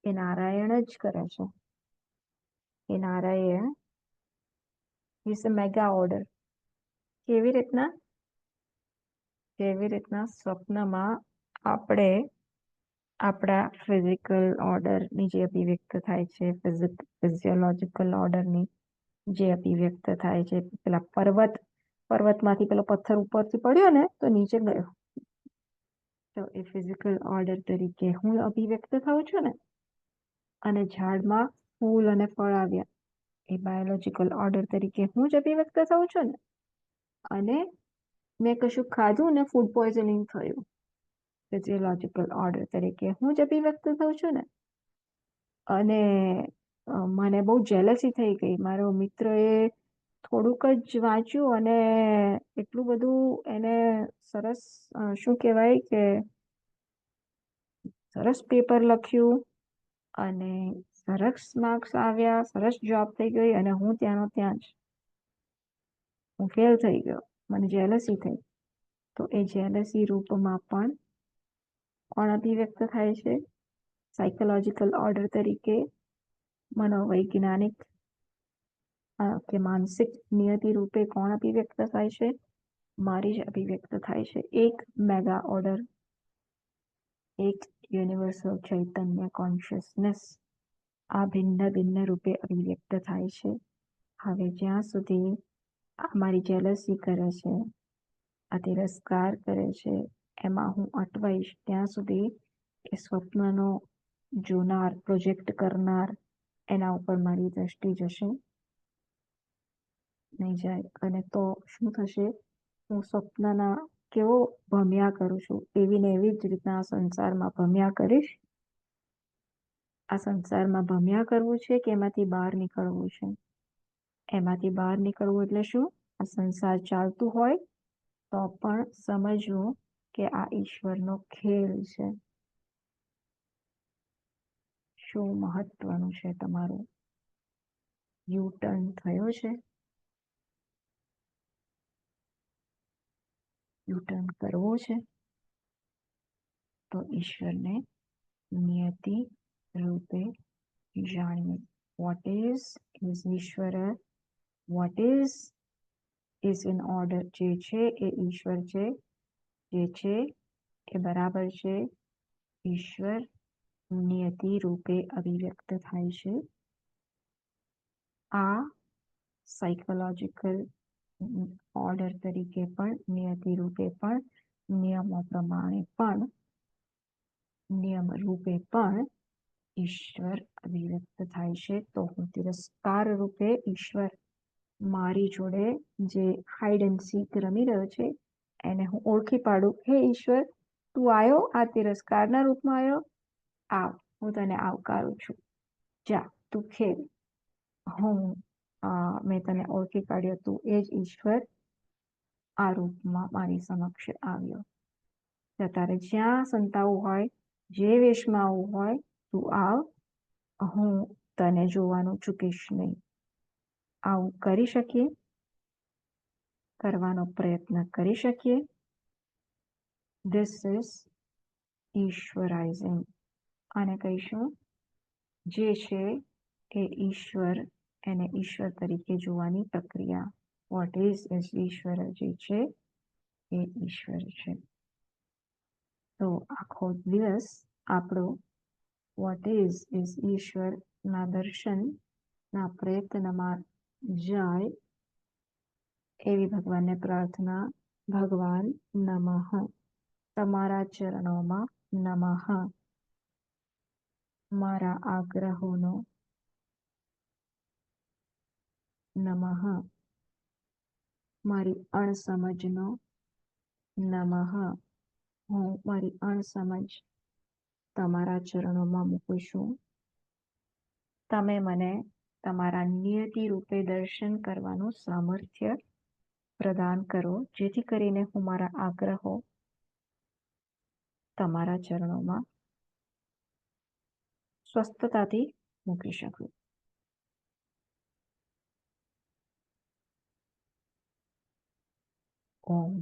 Speaker 1: એ નારાયણ જ કરે છે. એ Narayan is a mega order. કેવી રીતના? જેવી રીતના સ્વપ્નમાં આપણે આપણા ફિઝિકલ ઓર્ડરની જે અભિવ્યક્ત થાય છે, ફિઝિયોલોજીકલ ઓર્ડરની જે અભિવ્યક્ત થાય છે, પેલા પર્વતમાંથી પેલો પથ્થર ઉપરથી પડ્યો ને તો નીચે ગયો, તો એ ફિઝિકલ ઓર્ડર તરીકે હું અભિવ્યક્ત થાઉં છું ને. અને ઝાડમાં ફૂલ અને ફળ આવ્યા, એ બાયોલોજીકલ ઓર્ડર તરીકે હું જ અભિવ્યક્ત થાઉં છું ને. અને મેં કશું ખાધું ને ફૂડ પોઈઝનિંગ થયું, ફિઝિયોલોજીકલ ઓર્ડર તરીકે હું જ અભિવ્યક્ત થાઉં છું ને. અને મને બહુ જેલસી થઈ ગઈ. મારો મિત્ર એ થોડુંક જ વાંચ્યું અને એટલું બધું એને સરસ, શું કહેવાય કે સરસ પેપર લખ્યું અને સરસ માર્ક્સ આવ્યા, સરસ જોબ થઈ ગઈ, અને હું ત્યાંનો ત્યાં જ, હું ફેલ થઈ ગયો. મને જેલસી થઈ. તો એ જેલસી રૂપમાં પણ કોણ અભિવ્યક્ત થાય છે? સાયકોલોજીકલ ઓર્ડર તરીકે મનોવૈજ્ઞાનિક કે માનસિક નિયતિ રૂપે કોણ અભિવ્યક્ત થાય છે? મારી જ અભિવ્યક્ત થાય છે. એક મેગા ઓર્ડર, એક યુનિવર્સલ ચૈતન્ય કોન્શિયસનેસ આ ભિન્ન ભિન્ન રૂપે અભિવ્યક્ત થાય છે. હવે જ્યાં સુધી આ મારી જેલસી કરે છે, આ તિરસ્કાર કરે છે, એમાં હું અટવાઈશ ત્યાં સુધી એ સ્વપ્નનો જોનાર, પ્રોજેક્ટ કરનાર, એના ઉપર મારી દ્રષ્ટિ જશે નહીં જાય. અને તો શું થશે? હું સ્વપ્નના કેવો ભમ્યા કરું છું, એવી ને એવી જ રીતના આ સંસારમાં ભમ્યા કરીશ. આ સંસારમાં ભમ્યા કરવું છે કે એમાંથી બહાર નીકળવું છે? એમાંથી બહાર નીકળવું એટલે શું? આ સંસાર ચાલતું હોય તો પણ સમજવું કે આ ઈશ્વરનો ખેલ છે. શું મહત્વનું છે તમારું? યુ ટર્ન થયો છે? યુ ટર્ન કરવો છે? તો ઈશ્વરને નિયતિ રૂપે જાણીએ. વોટ ઇઝ ઈશ્વર વોટ ઇઝ ઇન ઓર્ડર, જે છે એ ઈશ્વર છે, જે છે એ બરાબર છે, ઈશ્વર નિયતિ રૂપે અભિવ્યક્ત થાય છે. આ સાયકોલોજીકલ ઓર્ડર તરીકે પણ, નિયતિ રૂપે પણ, નિયમો પ્રમાણે પણ, નિયમ રૂપે પણ ઈશ્વર અભિવ્યક્ત થાય છે. તો હું તિરસ્કાર રૂપે ઈશ્વર મારી જોડે જે હાઈડ એન્ડ સીક રમી રહ્યો છે એને હું ઓળખી પાડું, હે ઈશ્વર તું આવ્યો, આ તિરસ્કારના રૂપમાં આવ્યો, આવ, હું તને આવકારું છું, જા તું ખેલ, મેં તને ઓળખી કાઢ્યો, તું એ જ ઈશ્વર આ રૂપમાં મારી સમક્ષ આવ્યો. તારે જ્યાં સંતાવું હોય, જે વેશમાં આવવું હોય, તું આવ, હું તને જોવાનું ચૂકીશ નહીં. આવું કરી શકીએ, કરવાનો પ્રયત્ન કરી શકીએ. ધીસ ઇઝ ઈશ્વરાઇઝિંગ. આને કહીશું જે છે એ ઈશ્વર, એને ઈશ્વર તરીકે જોવાની પ્રક્રિયા. વોટ ઇઝ ઈશ્વર, જે છે એ ઈશ્વર છે. તો આખો દિવસ આપણો વોટ ઇઝ ઈશ્વરના દર્શનના પ્રયત્નમાં જાય એવી ભગવાનને પ્રાર્થના. ભગવાન નમઃ, તમારા ચરણોમાં નમઃ. મારા આગ્રહોનો નમઃ, મારી અણસમજનો નમઃ. હું મારી અણસમજ તમારા ચરણોમાં મૂકું છું. તમે મને તમારા નિયતિ રૂપે દર્શન કરવાનું સામર્થ્ય પ્રદાન કરો, જેથી કરીને હું મારા આગ્રહો તમારા ચરણોમાં સ્વસ્થતાથી મૂકી શકું. ઓમ